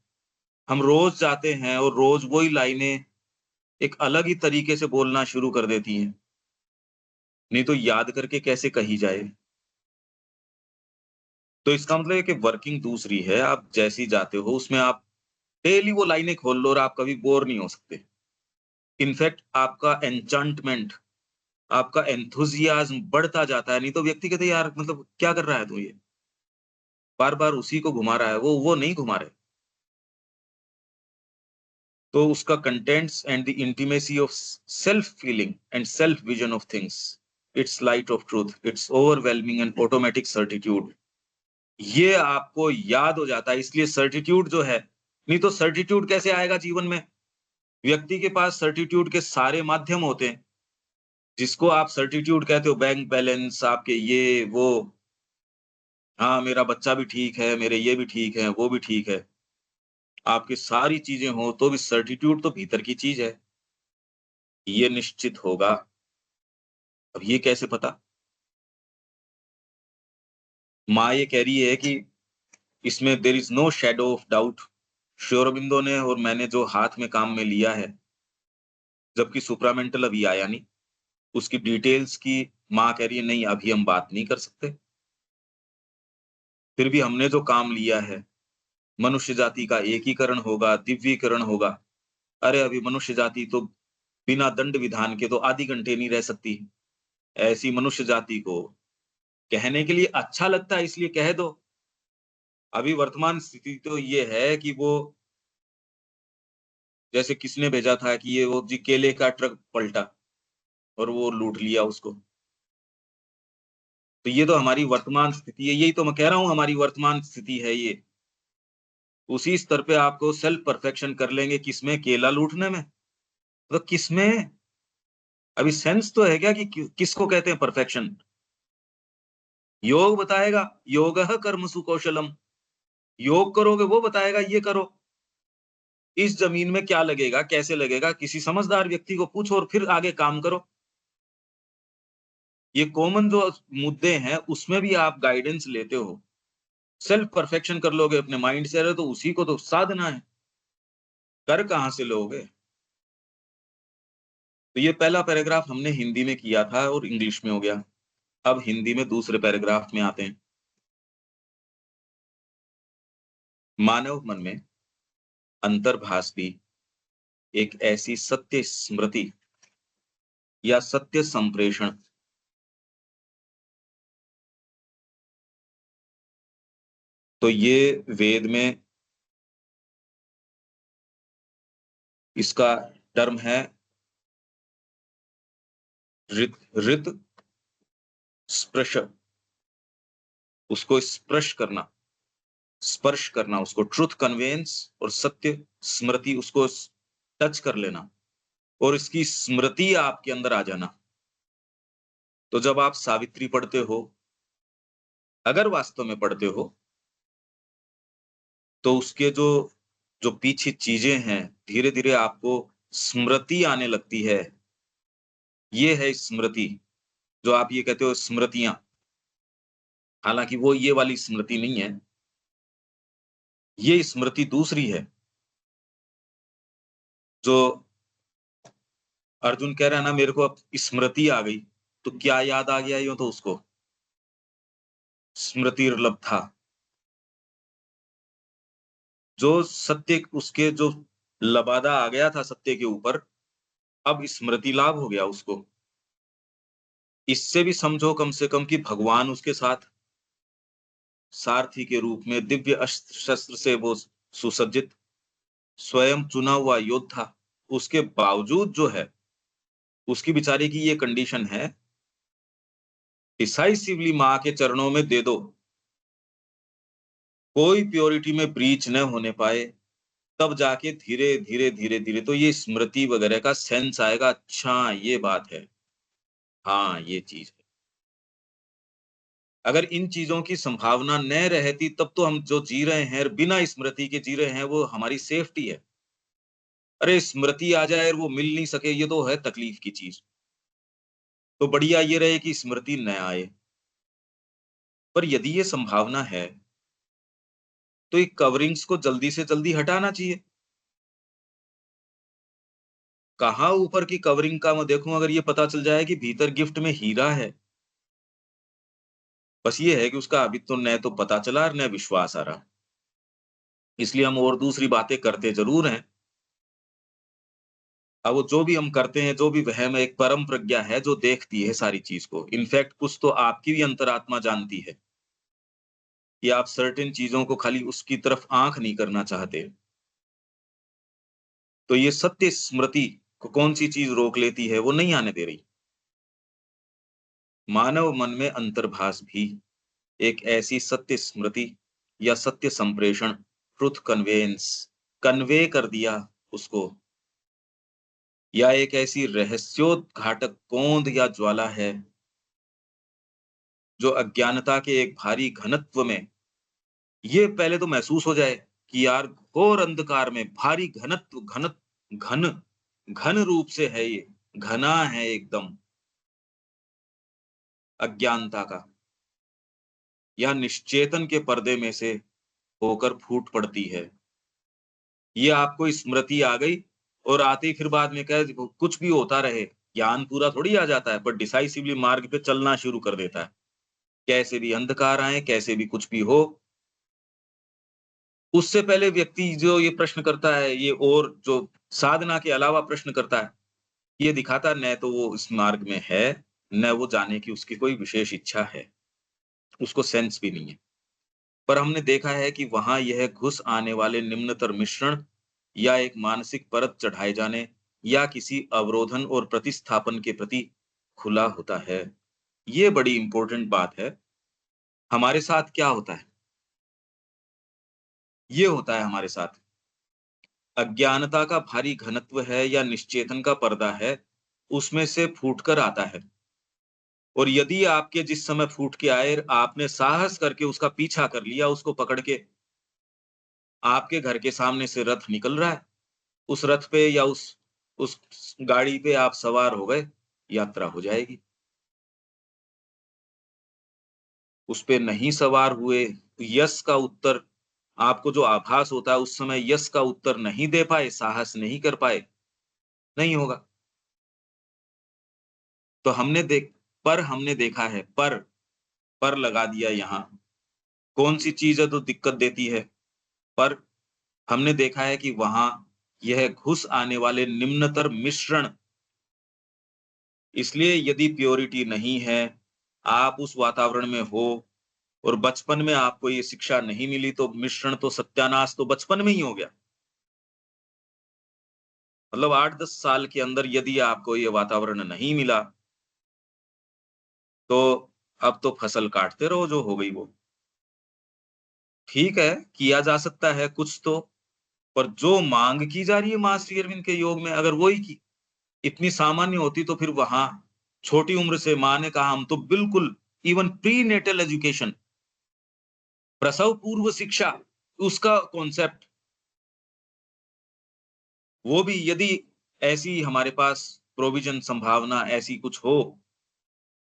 हम रोज़ जाते हैं और रोज़ वही लाइनें एक अलग ही तरीके से बोलना शुरू कर देती हैं। नहीं तो याद करके कैसे कही जाए? तो इसका मतलब है कि वर्किंग दूसरी है, आप जैसे ही जाते हो उसमें आप डेली वो लाइनें खोल लो और आप कभी बोर नहीं हो सकते। इनफैक्ट आपका एन्चांटमेंट, आपका एंथुसियाज़्म बढ़ता जाता है, नहीं तो व्यक्ति कहते हैं यार मतलब क्या कर रहा है तू ये? बार-बार उसी को घुमा रहा है, वो नहीं घुमा रहे। तो उसका contents and the intimacy of self feeling and self vision of things, its light of truth, it's overwhelming and automatic certitude, ये आपको याद हो जाता है। इसलिए सर्टिट्यूड जो है, नहीं तो सर्टिट्यूड कैसे आएगा जीवन में? व्यक्ति के पास सर्टिट्यूड के सारे माध्यम होते हैं। जिसको आप सर्टिट्यूड कहते हो, बैंक बैलेंस, आपके ये वो, हाँ, मेरा बच्चा भी ठीक है, मेरे ये भी ठीक है, वो भी ठीक है। आपकी सारी चीज़ें हों तो भी सर्टिट्यूड तो भीतर की चीज़ है। ये निश्चित होगा। अब ये कैसे पता? माँ ये कह रही है कि इसमें there is no shadow of doubt. Shri Aurobindo ने और मैंने जो हाथ में काम में लिया है, जबकि सुप्रामेंटल अभी आया नहीं, उसकी डिटेल्स की माँ कह रही है नहीं अभी हम बात नहीं कर सकते। फिर भी हमने जो काम लिया है, मनुष्य जाति का एकीकरण होगा, दिव्यीकरण होगा। अरे अभी मनुष्य जाति तो बिना दंड विधान के तो आधी घंटे नहीं रह सकती। ऐसी मनुष्य जाति को कहने के लिए अच्छा लगता है इसलिए कह दो। अभी वर्तमान स्थिति तो ये है कि वो जैसे किसने भेजा था कि ये वो जी केले का ट्रक पलटा और वो लूट लिया उसको। तो ये तो हमारी वर्तमान स्थिति है, यही तो मैं कह रहा हूँ हमारी वर्तमान स्थिति है ये। उसी स्तर पे आपको सेल्फ परफेक्शन कर लेंगे किसमें? केला लूटने में। तो किसमें? अभी सेंस तो है क्या कि किसको कहते हैं परफेक्शन? योग बताएगा, योगः कर्मसु कौशलम। योग करोगे वो बताएगा ये करो। इस ज़मीन में क्या लगेगा, कैसे लगेगा, किसी समझदार व्यक्ति को पूछो और फिर आगे काम करो। ये कॉमन जो मुद्दे हैं, उसमें भी आप गाइडेंस लेते हो। सेल्फ परफेक्शन कर लोगे अपने माइंड से, अरे तो उसी को तो साधना है। कर कहाँ से लोगे? तो ये पहला पैराग्राफ हमने हिंदी में किया था और इंग्लिश में हो गया। अब हिंदी में दूसरे पैराग्राफ में आते हैं। मानव मन में अंतर्भास भी एक ऐसी सत्य स्मृति या सत्य संप्रेषण, तो ये वेद में इसका टर्म है ऋत ऋत स्पृश, उसको स्पर्श करना, स्पर्श करना उसको, ट्रुथ कन्वेंस, और सत्य स्मृति उसको टच कर लेना और इसकी स्मृति आपके अंदर आ जाना। तो जब आप सावित्री पढ़ते हो, अगर वास्तव में पढ़ते हो, तो उसके जो जो पीछे चीजें हैं, धीरे-धीरे आपको स्मृति आने लगती है। ये है स्मृति, जो आप ये कहते हो स्मृतियाँ, हालाँकि वो ये वाली स्मृति नहीं है, ये स्मृति दूसरी है, जो अर्जुन कह रहा है ना मेरे को अब स्मृति आ गई, तो क्या याद आ गया यूँ तो उसको? स्मृतिर्लब्धा, जो सत्य उसके जो लबादा आ गया था सत्य के ऊपर, अब स्मृति लाभ हो गया उसको। इससे भी समझो कम से कम कि भगवान उसके साथ सारथी के रूप में दिव्य अस्त्र शस्त्र से वो सुसज्जित, स्वयं चुना हुआ योद्धा, उसके बावजूद जो है, उसकी बेचारे की ये कंडीशन है, डिसाइसिवली माँ के चरणों में दे दो, कोई प्योरिटी में ब्रीच न होने पाए, तब जाके धीरे-धीरे, धीरे-धीरे तो ये स्मृति वगैरह का सेंस आएगा, अच्छा ये बात है। हाँ, ये चीज़ है। अगर इन चीज़ों की संभावना न रहती तब तो हम जो जी रहे हैं, बिना स्मृति के जी रहे हैं, वो हमारी सेफ्टी है। अरे स्मृति आ जाए और वो मिल नहीं सके, ये तो है तकलीफ की चीज। तो बढ़िया ये रहे कि स्मृति न आए। पर यदि ये संभावना है, तो ये कवरिंग्स को जल्दी से जल्दी हटाना चाहिए। कहाँ ऊपर की कवरिंग का मैं देखूं, अगर ये पता चल जाए कि भीतर गिफ्ट में हीरा है। बस ये है कि उसका अभी तो न तो पता चला और न विश्वास आ रहा। इसलिए हम और दूसरी बातें करते जरूर हैं। अब वो जो भी हम करते हैं, जो भी वहम है, एक परम प्रज्ञा है जो देखती है सारी चीज को। इनफैक्ट कुछ तो आपकी भी अंतरात्मा जानती है कि आप सर्टेन चीजों को खाली उसकी तरफ आंख नहीं करना चाहते। तो ये सत्य स्मृति को कौन सी चीज रोक लेती है, वो नहीं आने दे रही। मानव मन में अंतर्भास भी एक ऐसी सत्य स्मृति या सत्य संप्रेषण, ट्रुथ कन्वेंस, कन्वे कर दिया उसको, या एक ऐसी रहस्योद्घाटक कौंध या ज्वाला है जो अज्ञानता के एक भारी घनत्व में, ये पहले तो महसूस हो जाए कि यार घोर अंधकार में भारी घनत्व, घन घन रूप से है ये, घना है एकदम अज्ञानता का, या निश्चेतन के पर्दे में से होकर फूट पड़ती है। ये आपको स्मृति आ गई और आते ही फिर बाद में कहे कुछ भी होता रहे, ज्ञान पूरा थोड़ी आ जाता है, पर डिसाइसिवली मार्ग पे चलना शुरू कर देता है। कैसे भी अंधकार आए, कैसे भी कुछ भी हो, उससे पहले व्यक्ति जो ये प्रश्न करता है, ये और जो साधना के अलावा प्रश्न करता है, ये दिखाता न तो वो इस मार्ग में है, न वो जाने की उसकी कोई विशेष इच्छा है, उसको सेंस भी नहीं है। पर हमने देखा है कि वहां यह घुस आने वाले निम्नतर मिश्रण, या एक मानसिक परत चढ़ाए जाने, या किसी अवरोधन और प्रतिस्थापन के प्रति खुला होता है। ये बड़ी इंपॉर्टेंट बात है। हमारे साथ क्या होता है? ये होता है हमारे साथ, अज्ञानता का भारी घनत्व है या निश्चेतन का पर्दा है, उसमें से फूटकर आता है। और यदि आपके जिस समय फूट के आए, आपने साहस करके उसका पीछा कर लिया, उसको पकड़ के, आपके घर के सामने से रथ निकल रहा है, उस रथ पे या उस गाड़ी पे आप सवार हो गए, यात्रा हो जाएगी। उस पे नहीं सवार हुए, यस का उत्तर, आपको जो आभास होता है उस समय यस का उत्तर नहीं दे पाए, साहस नहीं कर पाए, नहीं होगा। तो हमने देखा है, पर लगा दिया यहाँ। कौन सी चीज है तो दिक्कत देती है? पर हमने देखा है कि वहां यह घुस आने वाले निम्नतर मिश्रण, इसलिए यदि प्योरिटी नहीं है, आप उस वातावरण में हो, और बचपन में आपको ये शिक्षा नहीं मिली, तो मिश्रण तो सत्यानाश तो बचपन में ही हो गया। मतलब 8-10 साल के अंदर यदि आपको ये वातावरण नहीं मिला, तो अब तो फसल काटते रहो, जो हो गई वो। ठीक है, किया जा सकता है कुछ तो, पर जो मांग की जा रही है माँ श्री अरविंद के योग में, अगर वही की इतनी सामान्य होती, तो फिर वहां छोटी उम्र से माँ ने कहा हम तो बिल्कुल, इवन प्री नेटल एजुकेशन, प्रसव पूर्व शिक्षा, उसका कॉन्सेप्ट, वो भी यदि ऐसी हमारे पास प्रोविजन, संभावना ऐसी कुछ हो,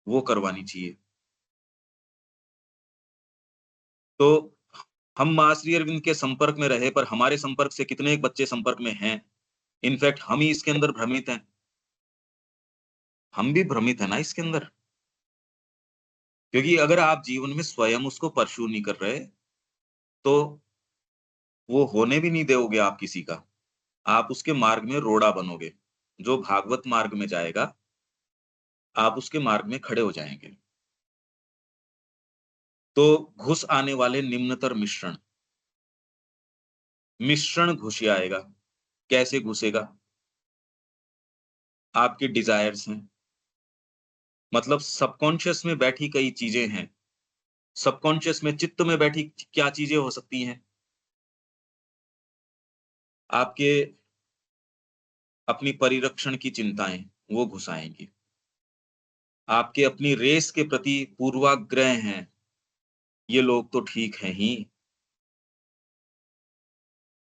वो करवानी चाहिए। तो हम माँ श्री अरविंद के संपर्क में रहे, पर हमारे संपर्क से कितने एक बच्चे संपर्क में हैं? इनफैक्ट हम ही इसके अंदर भ्रमित हैं। हम भी भ्रमित है ना इसके अंदर। क्योंकि अगर आप जीवन में स्वयं उसको परस्यू नहीं कर रहे, तो वो होने भी नहीं दोगे आप किसी का। आप उसके मार्ग में रोड़ा बनोगे। जो भागवत मार्ग में जाएगा, आप उसके मार्ग में खड़े हो जाएंगे। तो घुस आने वाले निम्नतर मिश्रण, मिश्रण घुस आएगा। कैसे घुसेगा? आपके डिजायर्स हैं, मतलब सबकॉन्शियस में बैठी कई चीजें हैं। सबकॉन्शियस में, चित्त में बैठी क्या चीजें हो सकती हैं? आपके अपनी परिरक्षण की चिंताएं, वो घुस आएंगी। आपके अपनी रेस के प्रति पूर्वाग्रह हैं, ये लोग तो ठीक हैं ही।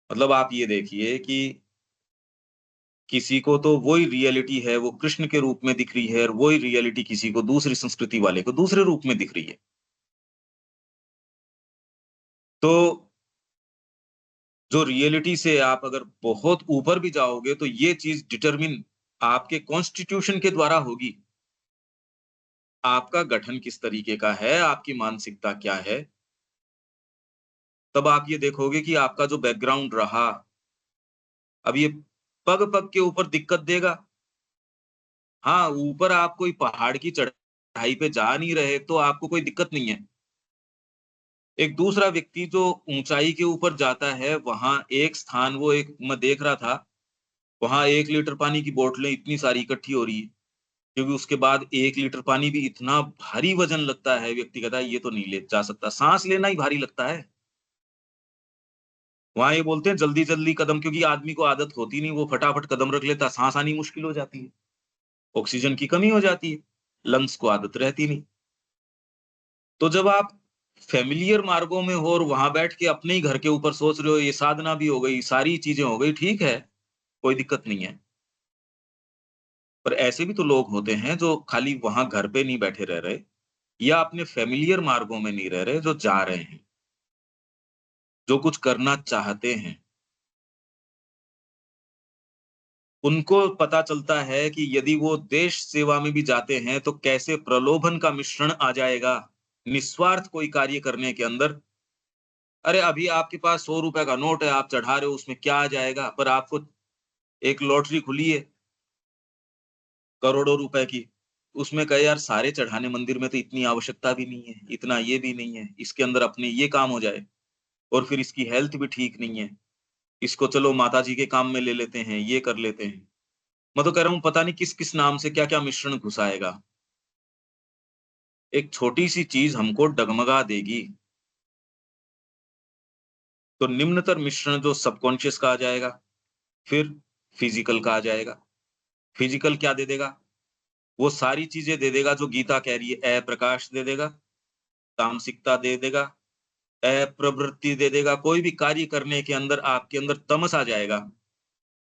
मतलब आप ये देखिए कि किसी को तो वही रियलिटी है, वो कृष्ण के रूप में दिख रही है, और वही रियलिटी किसी को दूसरी संस्कृति वाले को दूसरे रूप में दिख रही है। तो जो रियलिटी से आप अगर बहुत ऊपर भी जाओगे, तो ये चीज़ डिटरमिन आपके कॉन्स्टिट्यूशन के द्वारा होगी। आपका गठन किस तरीके का है, आपकी मानसिकता क्या है, तब आप ये देखोगे कि आपका जो बैकग्राउंड रहा, अब ये पग-पग के ऊपर दिक्कत देगा। हाँ, ऊपर आप कोई पहाड़ की चढ़ाई पे जा नहीं रहे, तो आपको कोई दिक्कत नहीं है। एक दूसरा व्यक्ति जो ऊँचाई के ऊपर जाता है, वहाँ एक स्थान वो एक मैं देख रहा था, वहाँ 1 लीटर पानी की बोतलें इतनी सारी इकट्ठी हो रही है, क्योंकि उसके बाद 1 लीटर पानी भी इतना भारी वज़न लगता है, व्यक्ति कहता है, "ये तो नहीं ले जा सकता।" साँस लेना ही भारी लगता है। वहाँ ये बोलते हैं जल्दी-जल्दी कदम, क्योंकि आदमी को आदत होती नहीं, वो फटाफट कदम रख लेता है, साँस आनी मुश्किल हो जाती है, ऑक्सीजन की कमी हो जाती है, लंग्स को आदत रहती नहीं। तो जब आप फ़ैमिलियर मार्गों में हो और वहाँ बैठ के अपने ही घर के ऊपर सोच रहे हो, ये साधना भी हो गई, सारी चीज़ें हो गई, ठीक है, कोई दिक्कत नहीं है। पर ऐसे भी तो लोग होते हैं जो खाली वहाँ घर पे नहीं बैठे रह रहे, या अपने फ़ैमिलियर मार्गों में नहीं रह रहे, जो जा रहे हैं, जो कुछ करना चाहते हैं। उनको पता चलता है कि यदि वो देश सेवा में भी जाते हैं, तो कैसे प्रलोभन का मिश्रण आ जाएगा, निस्वार्थ कोई कार्य करने के अंदर। अरे, अभी आपके पास ₹100 का नोट है, आप चढ़ा रहे हो, उसमें क्या आ जाएगा? पर आपको एक लॉटरी खुली है, करोड़ों रुपए की। उसमें कहे यार सारे चढ़ाने मंदिर में तो इतनी आवश्यकता भी नहीं है, इतना ये भी नहीं है, इसके अंदर अपने ये काम हो जाए, और फिर इसकी हेल्थ भी ठीक नहीं है। इसको चलो माताजी के काम में ले लेते हैं, ये कर लेते हैं। मैं तो कह रहा हूँ पता नहीं किस-किस नाम से क्या-क्या मिश्रण घुसाएगा। एक छोटी-सी चीज़ हमको डगमगा देगी, तो निम्नतर मिश्रण जो सबकॉन्शियस का आ जाएगा, फिर फिज़िकल का आ जाएगा। फिज़िकल क्या दे देगा? वो सारी चीज़ें दे देगा जो गीता कह रही है, अप्रकाश दे देगा, तामसिकता दे देगा, अप्रवृत्ति दे देगा। कोई भी कार्य करने के अंदर आपके अंदर तमस आ जाएगा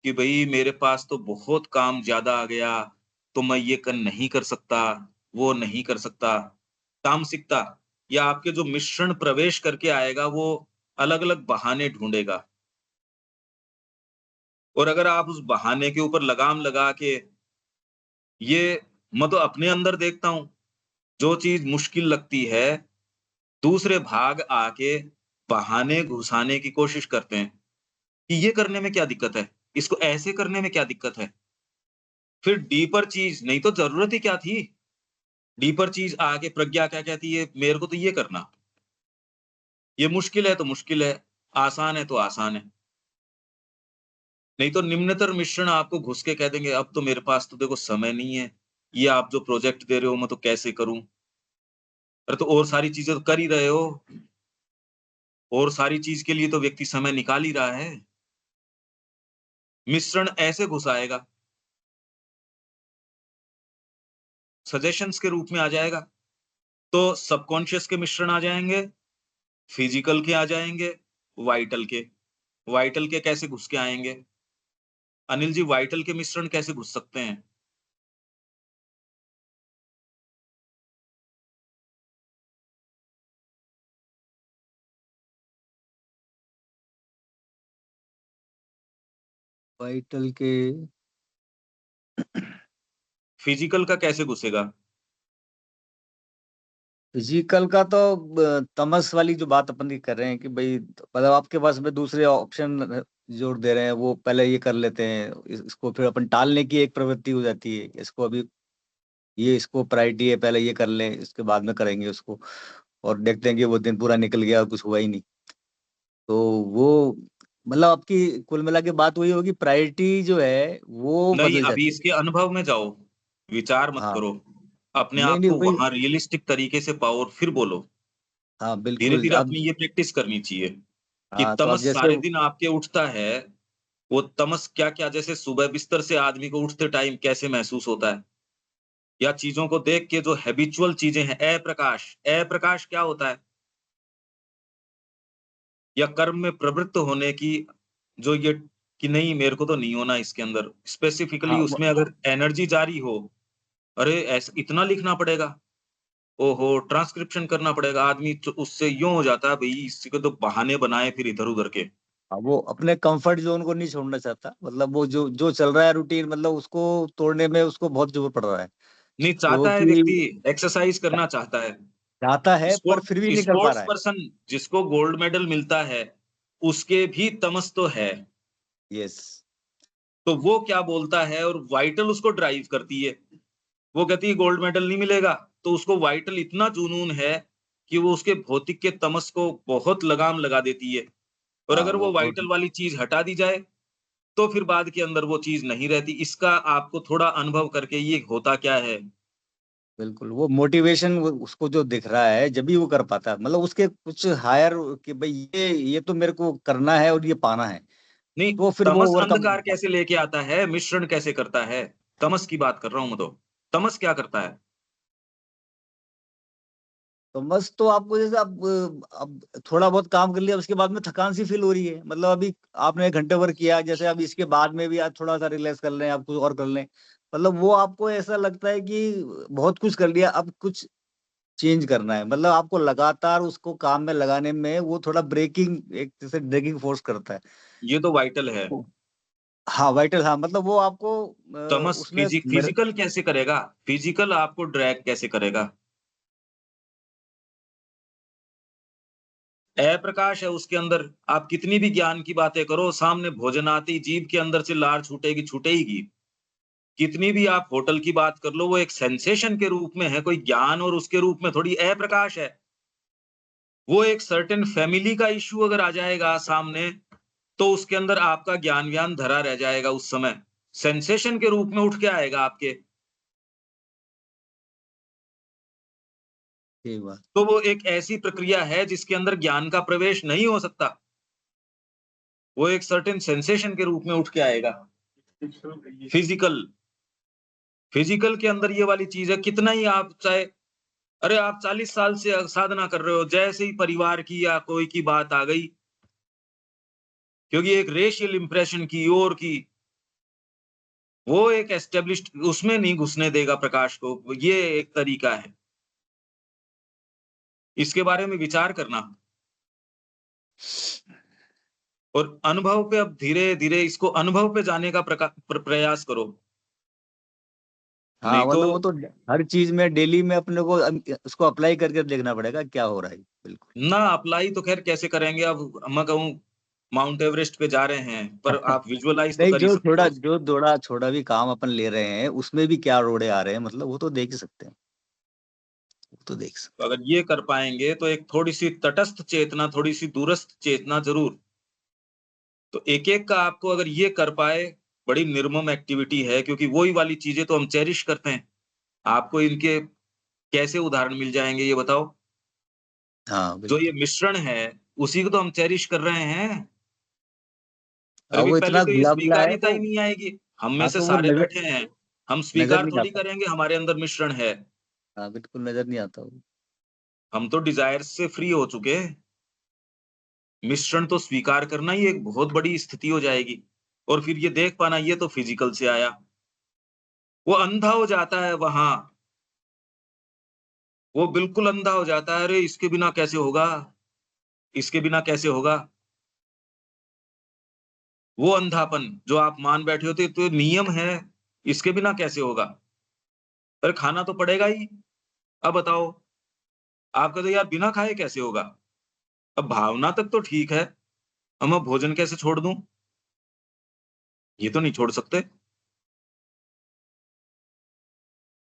कि भई मेरे पास तो बहुत काम ज़्यादा आ गया, तो मैं ये नहीं कर सकता, वो नहीं कर सकता। तामसिकता या आपके जो मिश्रण प्रवेश करके आएगा, वो अलग-अलग बहाने ढूँढेगा, और अगर आप उस बहाने के ऊपर लगाम लगा के ये मैं तो अपने अंदर देखता हूँ, जो चीज़ मुश्किल लगती है, दूसरे भाग आके बहाने घुसाने की कोशिश करते हैं, कि ये करने में क्या दिक्कत है? इसको ऐसे करने में क्या दिक्कत है? फिर डीपर चीज़ नहीं तो ज़रूरत ही क्या थी? डीपर चीज़ आके प्रज्ञा क्या कहती है, मेरे को तो ये करना। ये मुश्किल है तो मुश्किल है, आसान है तो आसान है। नहीं तो निम्नतर मिश्रण आपको घुस के कह देंगे, अब तो मेरे पास तो देखो समय नहीं है, ये आप जो प्रोजेक्ट दे रहे हो मैं तो कैसे करूँ? अरे तो और सारी चीज़ें तो कर ही रहे हो, और सारी चीज़ के लिए तो व्यक्ति समय निकाल ही रहा है। मिश्रण ऐसे घुसाएगा, सजेशंस के रूप में आ जाएगा, तो सबकॉन्शियस के मिश्रण आ जाएँगे, फिज़िकल के आ जाएँगे, वाइटल के। वाइटल के कैसे घुस के आएँगे? अनिल जी, वाइटल के मिश्रण कैसे घुस सकते हैं? वाइटल के फिज़िकल का कैसे घुसेगा? फिजिकल का तो तमस वाली जो बात अपन की कर रहे हैं कि भई मतलब आपके पास में दूसरे ऑप्शन जोड़ दे रहे हैं, वो पहले ये कर लेते हैं। इसको फिर अपन टालने की एक प्रवृत्ति हो जाती है। इसको अभी ये इसको प्रायोरिटी है, पहले ये कर लें, इसके बाद में करेंगे उसको और देखते हैं कि वो दिन पूरा निकल गया और कुछ हुआ ही नहीं। तो वो मतलब आपकी कुल मिला के बात वही होगी, प्रायोरिटी जो है वो नहीं, बदल अभी जाती है। इसके अनुभव में जाओ, विचार मत हाँ, करो। अपने नहीं, आप नहीं को वही वहाँ रियलिस्टिक तरीके से पाओ और फिर बोलो। हाँ, बिल्कुल धीरे-धीरे अब अपनी ये प्रैक्टिस करनी चाहिए कि हाँ, तो अब तमस जैसे सारे दिन आपके उठता है, वो तमस क्या-क्या जैसे सुबह बिस्तर से आदमी को उठते टाइम कैसे महसूस होता है? या चीज़ों को देख के जो हैबिचुअल चीज़ें हैं, अप्रकाश, अप्रकाश क्या होता है? या कर्म में प्रवृत्त होने की जो ये कि नहीं मेरे को तो नहीं होना इसके अंदर, स्पेसिफिकली हाँ, उसमें अगर एनर्जी जारी हो, अरे ऐसा इतना लिखना पड़ेगा, ओहो ट्रांसक्रिप्शन करना पड़ेगा, आदमी उससे यूं हो जाता है भाई इसी को तो बहाने बनाए फिर इधर उधर के। वो अपने कंफर्ट जोन को नहीं छोड़ना चाहता, मतलब वो जो जो चल रहा है रूटीन, मतलब उसको तोड़ने में उसको बहुत जोर पड़ रहा है। नहीं चाहता है क्योंकि व्यक्ति, एक्सरसाइज करना चाहता है। चाहता है पर स्पोर्ट फिर भी निकल पा स्पोर्ट्स रहा है। पर्सन जिसको गोल्ड मेडल मिलता है, उसके भी तमस तो है। यस। तो वो क्या बोलता है और वाइटल उसको ड्राइव करती है। वो कहती है गोल्ड मेडल नहीं मिलेगा, तो उसको वाइटल इतना जुनून है कि वो उसके भौतिक के तमस को बहुत लगाम लगा देती है। और हाँ अगर वो वो बहुत, वाइटल वाली चीज हटा दी जाए, तो फिर बाद के अंदर वो चीज नहीं रहती। इसका आपको थोड़ा अनुभव करके ये होता क्या है। बिल्कुल वो मोटिवेशन उसको जो दिख रहा है जब भी वो कर पाता है, मतलब उसके कुछ हायर कि भाई ये तो मेरे को करना है और ये पाना है, नहीं, तो फिर वो तमस ओवरकम अंधकार करता है। कैसे लेके आता है, मिश्रण कैसे करता है। तमस की बात कर रहा हूं मैं तो। तमस क्या करता है। तो बस तो आपको जैसे अब थोड़ा बहुत काम कर लिया, उसके बाद में थकान सी फील हो रही है, मतलब अभी आपने 1 घंटे वर्क किया, जैसे अब इसके बाद में भी आज थोड़ा सा रिलैक्स कर लें, आप कुछ और कर लें, मतलब वो आपको ऐसा लगता है कि बहुत कुछ कर लिया, अब कुछ चेंज करना है, मतलब आपको लगातार उसको काम में लगाने में वो थोड़ा ब्रेकिंग, एक जैसे ब्रेकिंग फोर्स करता है। ये तो वाइटल है। हाँ वाइटल, हाँ मतलब वो आपको तमस उसमें मेरे, फिजिकल कैसे करेगा, फिजिकल आपको ड्रैग कैसे करेगा। अप्रकाश है उसके अंदर, आप कितनी भी ज्ञान की बातें करो, सामने भोजन आती जीभ के अंदर से लार छूटेगी छूटेगी। कितनी भी आप होटल की बात कर लो, वो एक सेंसेशन के रूप में है, कोई ज्ञान और उसके रूप में थोड़ी अप्रकाश है। वो एक सर्टेन फैमिली का इश्यू अगर आ जाएगा सामने, तो उसके अंदर आपका ज्ञान व्यान धरा रह जाएगा उस समय, सेंसेशन के रूप में उठ के आएगा आपके। ये बात। तो वो एक ऐसी प्रक्रिया है जिसके अंदर ज्ञान का प्रवेश नहीं हो सकता। वो एक सर्टेन सेंसेशन के रूप में उठ के आएगा। फिजिकल फिजिकल के अंदर ये वाली चीज है, कितना ही आप चाहे, अरे आप 40 साल से साधना कर रहे हो, जैसे ही परिवार की या कोई की बात आ गई, क्योंकि एक रेशियल इंप्रेशन की और की, वो एक एस्टेब्लिश्ड उसमें नहीं घुसने देगा प्रकाश को। ये एक तरीका है, इसके बारे में विचार करना। और अनुभव पे अब धीरे धीरे इसको अनुभव पे जाने का प्रयास करो। हाँ नहीं तो मतलब वो तो हर चीज में डेली में अपने को उसको अप्लाई करके देखना पड़ेगा क्या हो रहा है, बिल्कुल। ना अप्लाई तो खैर कैसे करेंगे, अब मैं कहूँ माउंट एवरेस्ट पे जा रहे हैं, पर आप विजुअलाइज तो नहीं, कर ही सकते हो। जो थोड़ा छोटा भी काम अपन ले रहे हैं उसमें भी क्या रोड़े आ रहे हैं, मतलब वो तो देख ही सकते हैं, वो तो देख तो सकते अगर ये कर पाएंगे तो एक थोड़ी सी तटस्थ चेतना, थोड़ी सी दूरस्थ चेतना जरूर। तो एक एक का आपको अगर ये कर पाए, बड़ी निर्मम एक्टिविटी है, क्योंकि वही वाली चीजें तो हम चेरिश करते हैं। आपको इनके कैसे उदाहरण मिल जाएंगे ये बताओ। हैं। हाँ जो ये बिल्कुल। मिश्रण है, उसी को तो हम चेरिश कर रहे हैं। अरे और भी वो पहले इतना तो ये घुला मिला है स्वीकार्यता वो। ही नहीं आएगी। हम में हाँ से तो वो सारे नजर, बैठे हैं, हम नजर स्वीकार नहीं थोड़ी आता। करेंगे हमारे अंदर मिश्रण है। हाँ बिल्कुल नजर नहीं आता वो। हम तो डिजायर से फ्री हो चुके हैं। मिश्रण तो स्वीकार करना ही एक बहुत बड़ी स्थिति हो जाएगी। और फिर ये देख पाना, ये तो फिजिकल से आया। वो अंधा हो जाता है वहां, वो बिल्कुल अंधा हो जाता है, अरे इसके बिना कैसे होगा, इसके बिना कैसे होगा। वो अंधापन जो आप मान बैठे होते तो ये नियम है, इसके बिना कैसे होगा। अरे खाना तो पड़ेगा ही। अब बताओ, आप कहते यार बिना खाए कैसे होगा। अब भावना तक तो ठीक है, अब मैं भोजन कैसे छोड़ दूं, ये तो नहीं छोड़ सकते।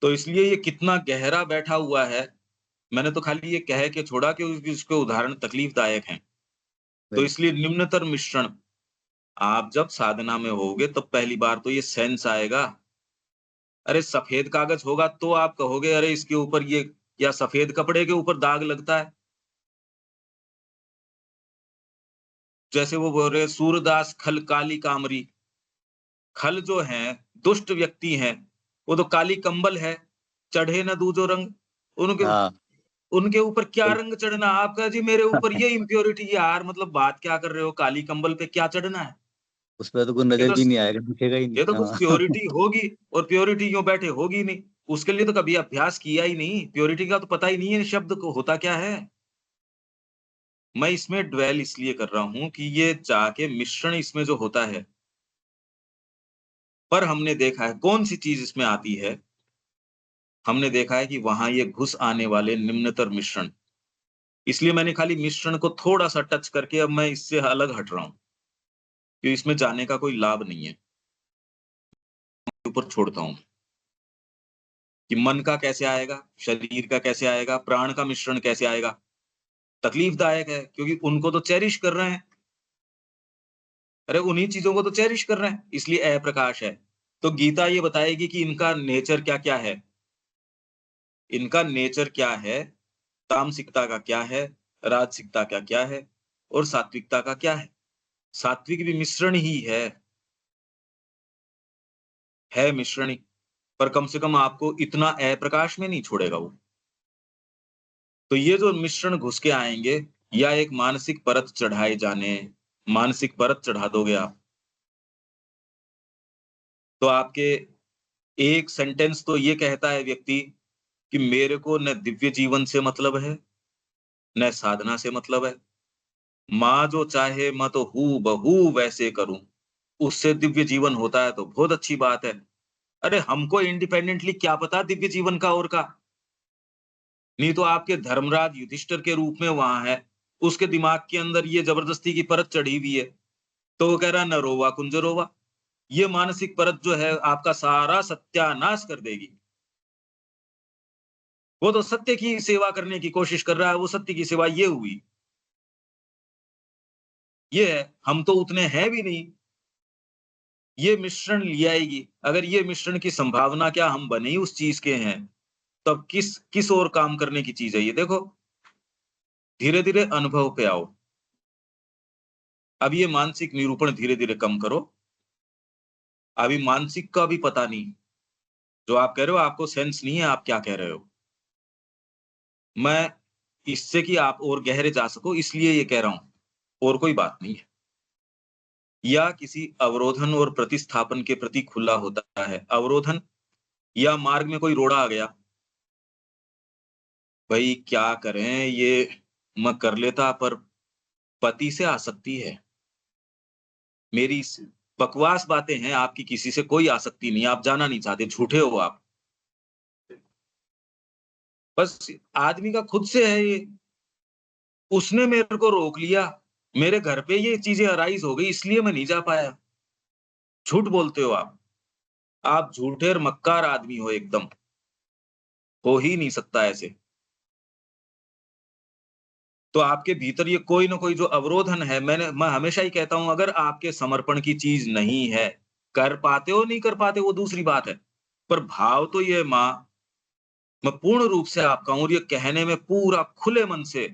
तो इसलिए ये कितना गहरा बैठा हुआ है। मैंने तो खाली ये कह के छोड़ा कि उसके उदाहरण तकलीफदायक हैं। तो बिल्कुल। इसलिए निम्नतर मिश्रण, आप जब साधना में होगे तब पहली बार तो ये सेंस आएगा। अरे सफेद कागज होगा तो आप कहोगे अरे इसके ऊपर ये, या सफेद कपड़े के ऊपर दाग लगता है। जैसे वो बोल रहे सूरदास खल काली कामरी, खल जो है दुष्ट व्यक्ति हैं, वो तो काली कंबल है, चढ़े न दूजो रंग। उनके हाँ उनके ऊपर क्या बिल्कुल। रंग चढ़ना, आपका जी मेरे ऊपर ये इम्प्योरिटी, यार मतलब बात क्या कर रहे हो, काली कंबल पे क्या चढ़ना है। उस पे तो कोई ये नज़र तो भी नहीं आएगा, दिखेगा ही नहीं। ये तो कुछ हाँ। प्योरिटी होगी, और प्योरिटी क्यों बैठे होगी नहीं। उसके लिए तो कभी अभ्यास किया ही नहीं, प्योरिटी का तो पता ही नहीं है शब्द को होता क्या है। मैं इसमें ड्वेल इसलिए कर रहा हूँ कि ये जाके मिश्रण इसमें जो होता है, पर हमने देखा है कौन-सी चीज़ इसमें आती है, हमने देखा है कि वहाँ ये घुस आने वाले निम्नतर मिश्रण। इसलिए मैंने खाली मिश्रण को थोड़ा-सा टच करके अब मैं इससे अलग हट रहा हूँ, कि इसमें जाने का कोई लाभ नहीं है। ऊपर छोड़ता हूँ कि मन का कैसे आएगा, शरीर का कैसे आएगा, प्राण का मिश्रण कैसे आएगा। तकलीफदायक है क्योंकि उनको तो चेरिश कर रहे हैं। अरे उन्हीं चीज़ों को तो चेरिश कर रहे हैं, इसलिए अप्रकाश है। तो गीता ये बताएगी कि इनका नेचर क्या-क्या है। इनका नेचर क्या है, तामसिकता का क्या है, राजसिकता का क्या है और सात्विकता का क्या है। सात्विक भी मिश्रण ही है मिश्रण ही, पर कम से कम आपको इतना अप्रकाश में नहीं छोड़ेगा वो। तो ये जो मिश्रण घुस के आएँगे, या एक मानसिक परत चढ़ाए जाने, मानसिक परत चढ़ा दोगे आप, तो आपके एक सेंटेंस तो ये कहता है व्यक्ति कि मेरे को न दिव्य जीवन से मतलब है, न साधना से मतलब है। माँ जो चाहे मैं तो हूबहू वैसे करूँ, उससे दिव्य जीवन होता है तो बहुत अच्छी बात है। अरे हमको इंडिपेंडेंटली क्या पता दिव्य जीवन का और का? नहीं तो आपके धर्मराज युधिष्ठिर के रूप में वहाँ है, उसके दिमाग के अंदर ये ज़बरदस्ती की परत चढ़ी हुई है, तो वो कह रहा है नरोवा कुंजरोवा। ये मानसिक परत जो है आपका सारा सत्यानाश कर देगी। वो तो सत्य की सेवा करने की कोशिश कर रहा है, वो सत्य की सेवा ये हुई। ये है, हम तो उतने हैं भी नहीं। ये मिश्रण ले आएगी। अगर ये मिश्रण की संभावना क्या हम बने ही उस चीज़ के हैं, तब किस किस ओर काम करने की चीज़ है ये देखो। धीरे-धीरे अनुभव पे आओ। अब ये मानसिक निरूपण धीरे-धीरे कम करो। अभी मानसिक का भी पता नहीं। जो आप कह रहे हो आपको सेंस नहीं है आप क्या कह रहे हो। मैं इससे कि आप और गहरे जा सको इसलिए ये कह रहा हूँ, और कोई बात नहीं है। या किसी अवरोधन और प्रतिस्थापन के प्रति खुला होता है। अवरोधन या मार्ग में कोई रोड़ा आ गया, भई क्या करें ये मैं कर लेता पर पति से आसक्ति है। मेरी स बकवास बातें हैं, आपकी किसी से कोई आसक्ति नहीं है, आप जाना नहीं चाहते, झूठे हो आप। बस आदमी का खुद से है ये, उसने मेरे को रोक लिया, मेरे घर पे ये चीज़ें अराइज़ हो गई इसलिए मैं नहीं जा पाया। झूठ बोलते हो आप। आप झूठे और मक्कार आदमी हो एकदम, हो ही नहीं सकता ऐसे। तो आपके भीतर ये कोई न कोई जो अवरोधन है, मैं हमेशा ही कहता हूँ अगर आपके समर्पण की चीज़ नहीं है, कर पाते हो, नहीं कर पाते वो दूसरी बात है। पर भाव तो ये माँ, मैं पूर्ण रूप से आपका हूँ और ये कहने में पूरा खुले मन से,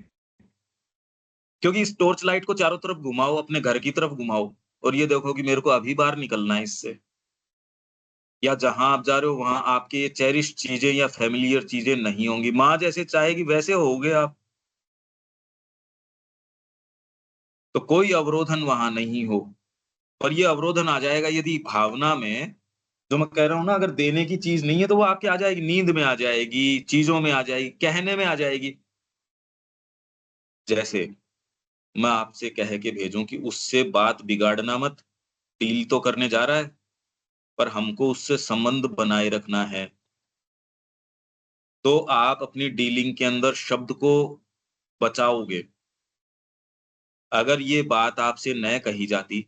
क्योंकि इस टॉर्च लाइट को चारों तरफ घुमाओ, अपने घर की तरफ घुमाओ और ये देखो कि मेरे को अभी बाहर निकलना है इससे। या जहाँ आप जा रहे हो वहाँ आपकी ये चेरिश्ड चीज़ें या फ़ैमिलियर चीज़ें नहीं होंगी। माँ जैसे चाहेगी वैसे होगे आप, तो कोई अवरोधन वहाँ नहीं हो। और ये अवरोधन आ जाएगा यदि भावना में, जो मैं कह रहा हूँ ना अगर देने की चीज़ नहीं है तो वो आपके आ जाएगी, नींद में आ जाएगी, चीज़ों में आ जाएगी, कहने में आ जाएगी। जैसे मैं आपसे कह के भेजूँ कि उससे बात बिगाड़ना मत, डील तो करने जा रहा है, पर हमको उससे संबंध बनाए रखना है। तो आप अपनी डीलिंग के अंदर शब्द को बचाओगे। अगर ये बात आपसे न कही जाती,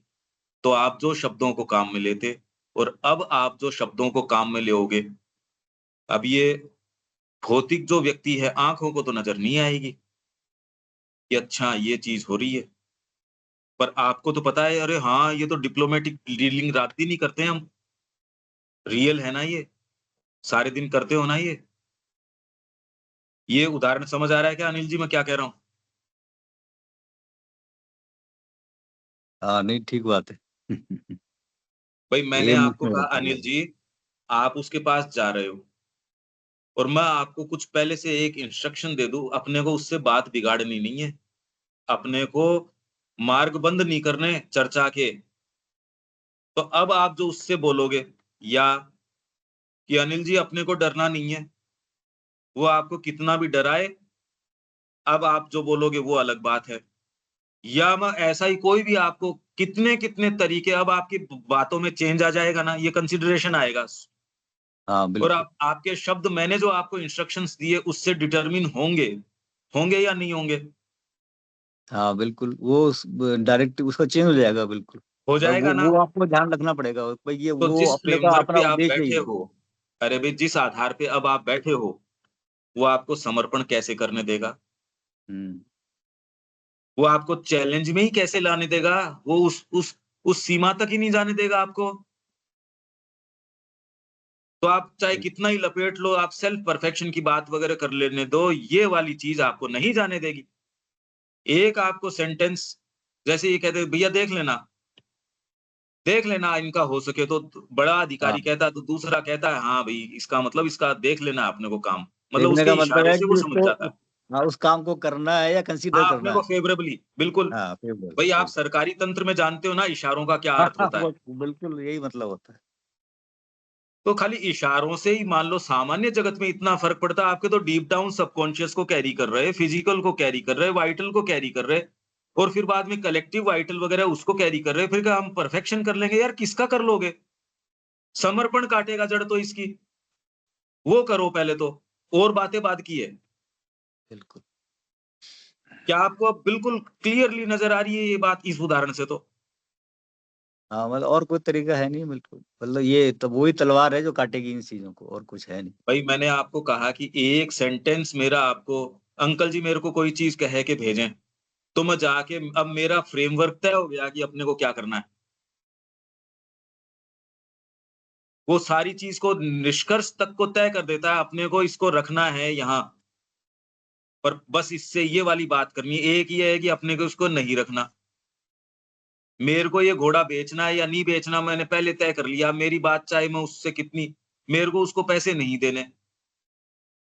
तो आप जो शब्दों को काम में लेते और अब आप जो शब्दों को काम में लोगे, अब ये भौतिक जो व्यक्ति है, आँखों को तो नज़र नहीं आएगी कि अच्छा ये चीज़ हो रही है। पर आपको तो पता है अरे हाँ, ये तो डिप्लोमैटिक डीलिंग रात-दिन ही करते हैं हम। रियल है ना ये, सारे दिन करते हो ना ये। ये उदाहरण समझ आ रहा है क्या अनिल जी मैं क्या कह रहा हूँ? हाँ, नहीं ठीक बात है। भई मैंने ये आपको मुझमें कहा होता अनिल है। जी, आप उसके पास जा रहे हो और मैं आपको कुछ पहले से एक इंस्ट्रक्शन दे दूँ, अपने को उससे बात बिगाड़नी नहीं है। अपने को मार्ग बंद नहीं करने चर्चा के, तो अब आप जो उससे बोलोगे या कि अनिल जी अपने को डरना नहीं है, वो आपको कितना भी डराए, अब आप जो बोलोगे वो अलग बात है। या मैं ऐसा ही कोई भी आपको कितने-कितने तरीके, अब आपकी बातों में चेंज आ जाएगा ना, ये कंसिडरेशन आएगा। हाँ, और बिल्कुल। आपके शब्द मैंने जो आपको इंस्ट्रक्शंस दिए उससे डिटरमिन होंगे, होंगे या नहीं होंगे? हाँ, बिल्कुल, वो उस ब डायरेक्ट उसका चेंज हो जाएगा बिल्कुल। हो पर जाएगा वो ना? आपको ध्यान रखना पड़ेगा भाई ये तो वो जिस अपने का फ्रेमवर्क अपना पे आप उद्देश्य ही बैठे है। हो, अरे भई जिस आधार पे अब आप बैठे हो, वो आपको समर्पण कैसे करने देगा? हुँ। वो आपको चैलेंज में ही कैसे लाने देगा? वो उस सीमा तक ही नहीं जाने देगा आपको। तो आप चाहे बिल कितना ही लपेट लो, आप सेल्फ परफेक्शन की बात वगैरह कर लेने दो, ये वाली चीज़ आपको नहीं जाने देगी। एक आपको सेंटेंस जैसे ये कहते हैं, भैया देख लेना इनका हो सके तो। बड़ा हाँ, अधिकारी कहता है तो दूसरा कहता है, हाँ भई इसका मतलब इसका देख लेना अपने को काम। मतलब देखने उसके का मतलब इशारों है से वो कि समझ इसको जाता है। हाँ, उस काम को करना है या कंसीडर हाँ, अपने करना को है। फ़ेवरेबली, बिल्कुल। हाँ, फेवरेबल भई आप सही। सरकारी तंत्र में जानते हो ना इशारों का क्या हाँ, अर्थ हाँ, होता है। वो बिल्कुल यही मतलब होता है। तो खाली इशारों से ही मान लो सामान्य जगत में इतना फ़र्क पड़ता है, आपके तो डीप डाउन सबकॉन्शियस को कैरी कर रहे, फिज़िकल को कैरी कर रहे, वाइटल को कैरी कर रहे और फिर बाद में कलेक्टिव वाइटल वगैरह उसको कैरी कर रहे। फिर क्या हम परफेक्शन कर लेंगे? यार किसका कर लोगे? समर्पण काटेगा जड़ तो इसकी। वो करो पहले तो, और बातें बाद की है। बिल्कुल। क्या आपको अब बिल्कुल क्लियरली नज़र आ रही है ये बात इस उदाहरण से तो? हाँ, मतलब और कोई तरीका है नहीं बिल्कुल। मतलब ये तो वही तलवार है जो काटेगी इन चीज़ों को और कुछ है नहीं। भाई मैंने आपको कहा कि एक सेंटेंस मेरा आपको, अंकल जी मेरे को कोई चीज़ कह के भेजें, तो मैं जाके अब मेरा फ्रेमवर्क तय हो गया कि अपने को क्या करना है। वो सारी चीज़ को निष्कर्ष तक को तय कर देता है, अपने को इसको रखना है यहाँ, पर बस इससे ये वाली बात करनी है। एक ये है कि अपने को इसको नहीं रखना। मेरे को ये घोड़ा बेचना है या नहीं बेचना मैंने पहले तय कर लिया। मेरी बात चाहे मैं उससे कितनी, मेरे को उसको पैसे नहीं देने।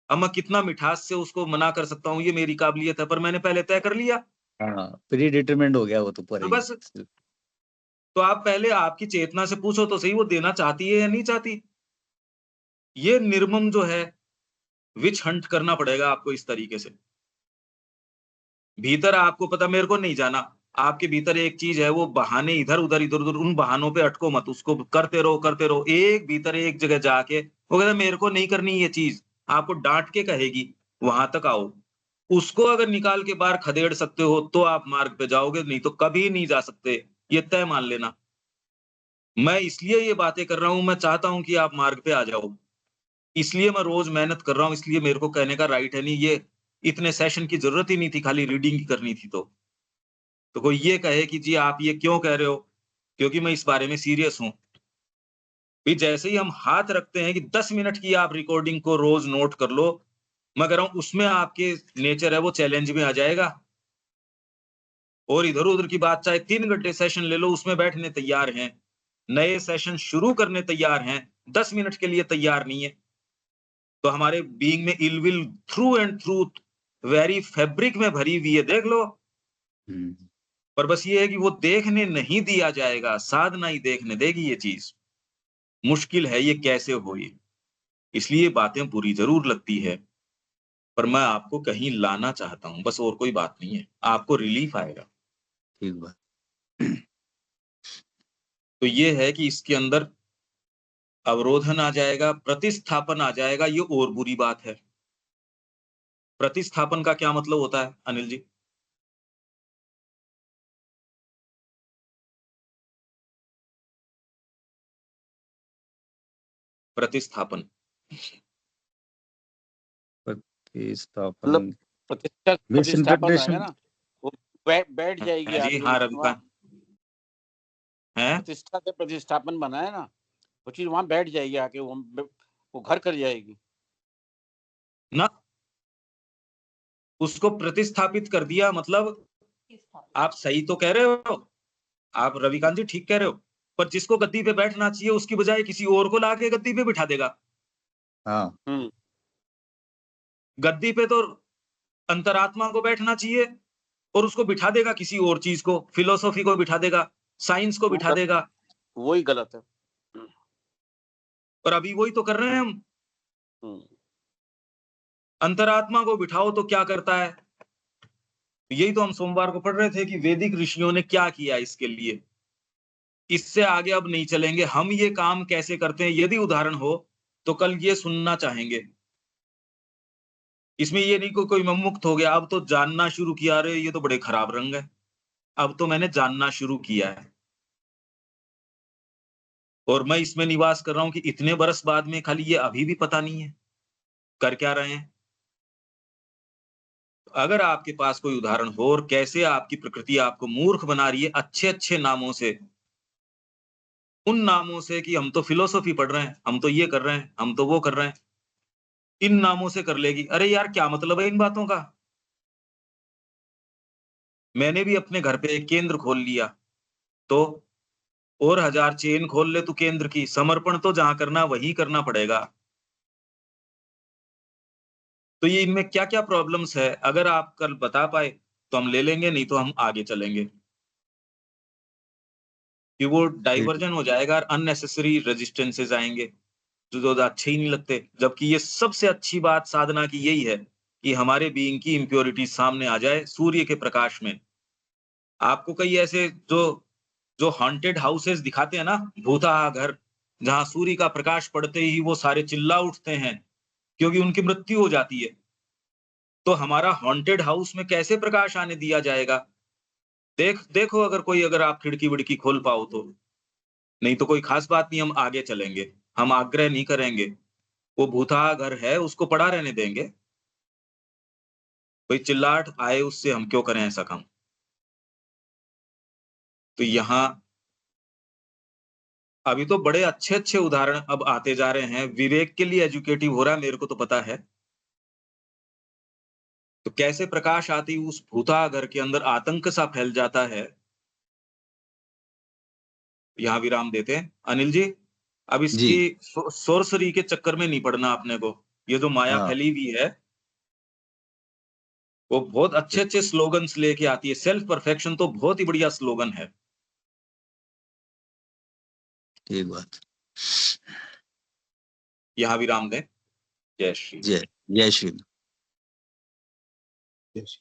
अब मैं कितना मिठास से उसको मना कर सकता हूँ, ये मेरी काबिलियत है, पर मैंने पहले तय कर लिया। हाँ, प्री डिटरमाइंड हो गया वो तो तो पहले ही। बस, तो आप पहले आपकी चेतना से पूछो तो सही वो देना चाहती है या नहीं चाहती? ये निर्मम जो है, विच हंट करना पड़ेगा आपको इस तरीके से। भीतर आपको पता मेरे को नहीं जाना। आपके भीतर एक चीज़ है, वो बहाने इधर-उधर, इधर-उधर उन बहानों पे अटको मत, उसको करते रहो, करते रहो। एक भीतर एक जगह जाके वो कहता है मेरे को नहीं करनी ये चीज़, आपको डाँट के कहेगी, वहाँ तक आओ। उसको अगर निकाल के बाहर खदेड़ सकते हो तो आप मार्ग पे जाओगे, नहीं तो कभी नहीं जा सकते, ये तय मान लेना। मैं इसलिए ये बातें कर रहा हूँ, मैं चाहता हूँ कि आप मार्ग पे आ जाओ। इसलिए मैं रोज़ मेहनत कर रहा हूँ, इसलिए मेरे को कहने का राइट है नहीं, ये इतने सेशन की ज़रूरत ही नहीं थी, खाली रीडिंग ही करनी थी तो। तो कोई ये कहे कि जी आप ये क्यों कह रहे हो? क्योंकि मैं इस बारे में सीरियस हूँ। फिर जैसे ही हम हाथ रखते हैं कि 10 मिनट की आप रिकॉर्डिंग को रोज़ नोट कर लो, मैं कह रहा हूँ उसमें आपके नेचर है वो चैलेंज में आ जाएगा। और इधर-उधर की बात चाहे 3 घंटे सेशन ले लो उसमें बैठने तैयार हैं। नए सेशन शुरू करने तैयार हैं, 10 मिनट के लिए तैयार नहीं है। तो हमारे बीइंग में ill will through and through very fabric में भरी हुई है, देख लो। हुँ। पर बस ये है कि वो देखने नहीं दिया जाएगा, साधना ही देखने देगी ये चीज़। मुश्किल है ये कैसे हो ये? इसलिए बातें बुरी ज़रूर लगती है, पर मैं आपको कहीं लाना चाहता हूँ, बस और कोई बात नहीं है। आपको रिलीफ़ आएगा। ठीक बात। तो ये है कि इसके अंदर अवरोधन आ जाएगा, प्रतिस्थापन आ जाएगा, ये और बुरी बात है। प्रतिस्थापन का क्या मतलब होता है, अनिल जी? प्रतिस्थापन। प्रतिस्थापन मतलब प्रतिष्ठा प्रतिष्ठापन रहेगा मिसइंटरप्रिटेशन ना, वो बैठ जाएगी हैं जी, आके हाँ, वहाँ। रविकांत हैं? प्रतिष्ठा से प्रतिष्ठापन बना है ना, वो चीज़ वहाँ बैठ जाएगी आके, वो घर कर जाएगी। ना, उसको प्रतिस्थापित कर दिया मतलब आप सही तो कह रहे हो, आप रविकांत जी ठीक कह रहे हो, पर जिसको गद्दी पे बैठना चाहिए उसकी बजाय किसी और को लाके गद्दी पे बिठा देगा। हाँ, हुँ, गद्दी पे तो अंतरात्मा को बैठना चाहिए और उसको बिठा देगा किसी और चीज़ को, फिलॉसफी को बिठा देगा, साइंस को वो बिठा गद देगा। वही गलत है। पर अभी वही तो कर रहे हैं हम। हम्म, अंतरात्मा को बिठाओ तो क्या करता है? यही तो हम सोमवार को पढ़ रहे थे कि वैदिक ऋषियों ने क्या किया इसके लिए। इससे आगे अब नहीं चलेंगे। हम ये काम कैसे करते हैं यदि उदाहरण हो तो कल ये सुनना चाहेंगे। इसमें ये नहीं कोई मुक्त हो गया, अब तो जानना शुरू किया, अरे ये तो बड़े खराब रंग है, अब तो मैंने जानना शुरू किया है और मैं इसमें निवास कर रहा हूं कि इतने बरस बाद में खाली ये अभी भी पता नहीं है कर क्या रहे हैं। अगर आपके पास कोई उदाहरण हो और कैसे आपकी प्रकृति आपको मूर्ख बना रही है अच्छे अच्छे नामों से, उन नामों से कि हम तो फिलोसॉफी पढ़ रहे हैं, हम तो ये कर रहे हैं, हम तो वो कर रहे हैं, इन नामों से कर लेगी। अरे यार क्या मतलब है इन बातों का? मैंने भी अपने घर पे एक केंद्र खोल लिया तो, और 1000 चेन खोल ले तू केंद्र की, समर्पण तो जहां करना वहीं करना पड़ेगा। तो ये इनमें क्या क्या प्रॉब्लम्स है अगर आप कल बता पाए तो हम ले लेंगे, नहीं तो हम आगे चलेंगे कि वो ठीक। डाइवर्जन हो जाएगा और अननेसेसरी रेजिस्टेंसेस आएंगे जो अच्छे ही नहीं लगते। जबकि ये सबसे अच्छी बात साधना की यही है कि हमारे बीइंग की इम्प्योरिटी सामने आ जाए सूर्य के प्रकाश में। आपको कई ऐसे जो जो हॉन्टेड हाउसेस दिखाते हैं ना, भूतहा घर, जहां सूर्य का प्रकाश पड़ते ही वो सारे चिल्ला उठते हैं क्योंकि उनकी मृत्यु हो जाती है। तो हमारा हॉन्टेड हाउस में कैसे प्रकाश आने दिया जाएगा? देखो अगर कोई, अगर आप खिड़की विड़की खोल पाओ तो, नहीं तो कोई खास बात नहीं, हम आगे चलेंगे, हम आग्रह नहीं करेंगे। वो भूतहा घर है उसको पड़ा रहने देंगे, कोई चिल्लाहट आए उससे हम क्यों करें ऐसा काम। तो यहाँ अभी तो बड़े अच्छे अच्छे उदाहरण अब आते जा रहे हैं, विवेक के लिए एजुकेटिव हो रहा है, मेरे को तो पता है। तो कैसे प्रकाश आती उस भूतहा घर के अंदर आतंक सा फैल जाता है। यहाँ विराम देते हैं अनिल जी। अब जी। इसकी सोर्सरी के चक्कर में नहीं पड़ना अपने को। ये जो माया हाँ। फैली हुई है वो बहुत अच्छे अच्छे स्लोगन्स लेके आती है। सेल्फ परफेक्शन तो बहुत ही बढ़िया स्लोगन है। ठीक बात। यहाँ विराम दें। जय श्री। जय जय श्री। Yes.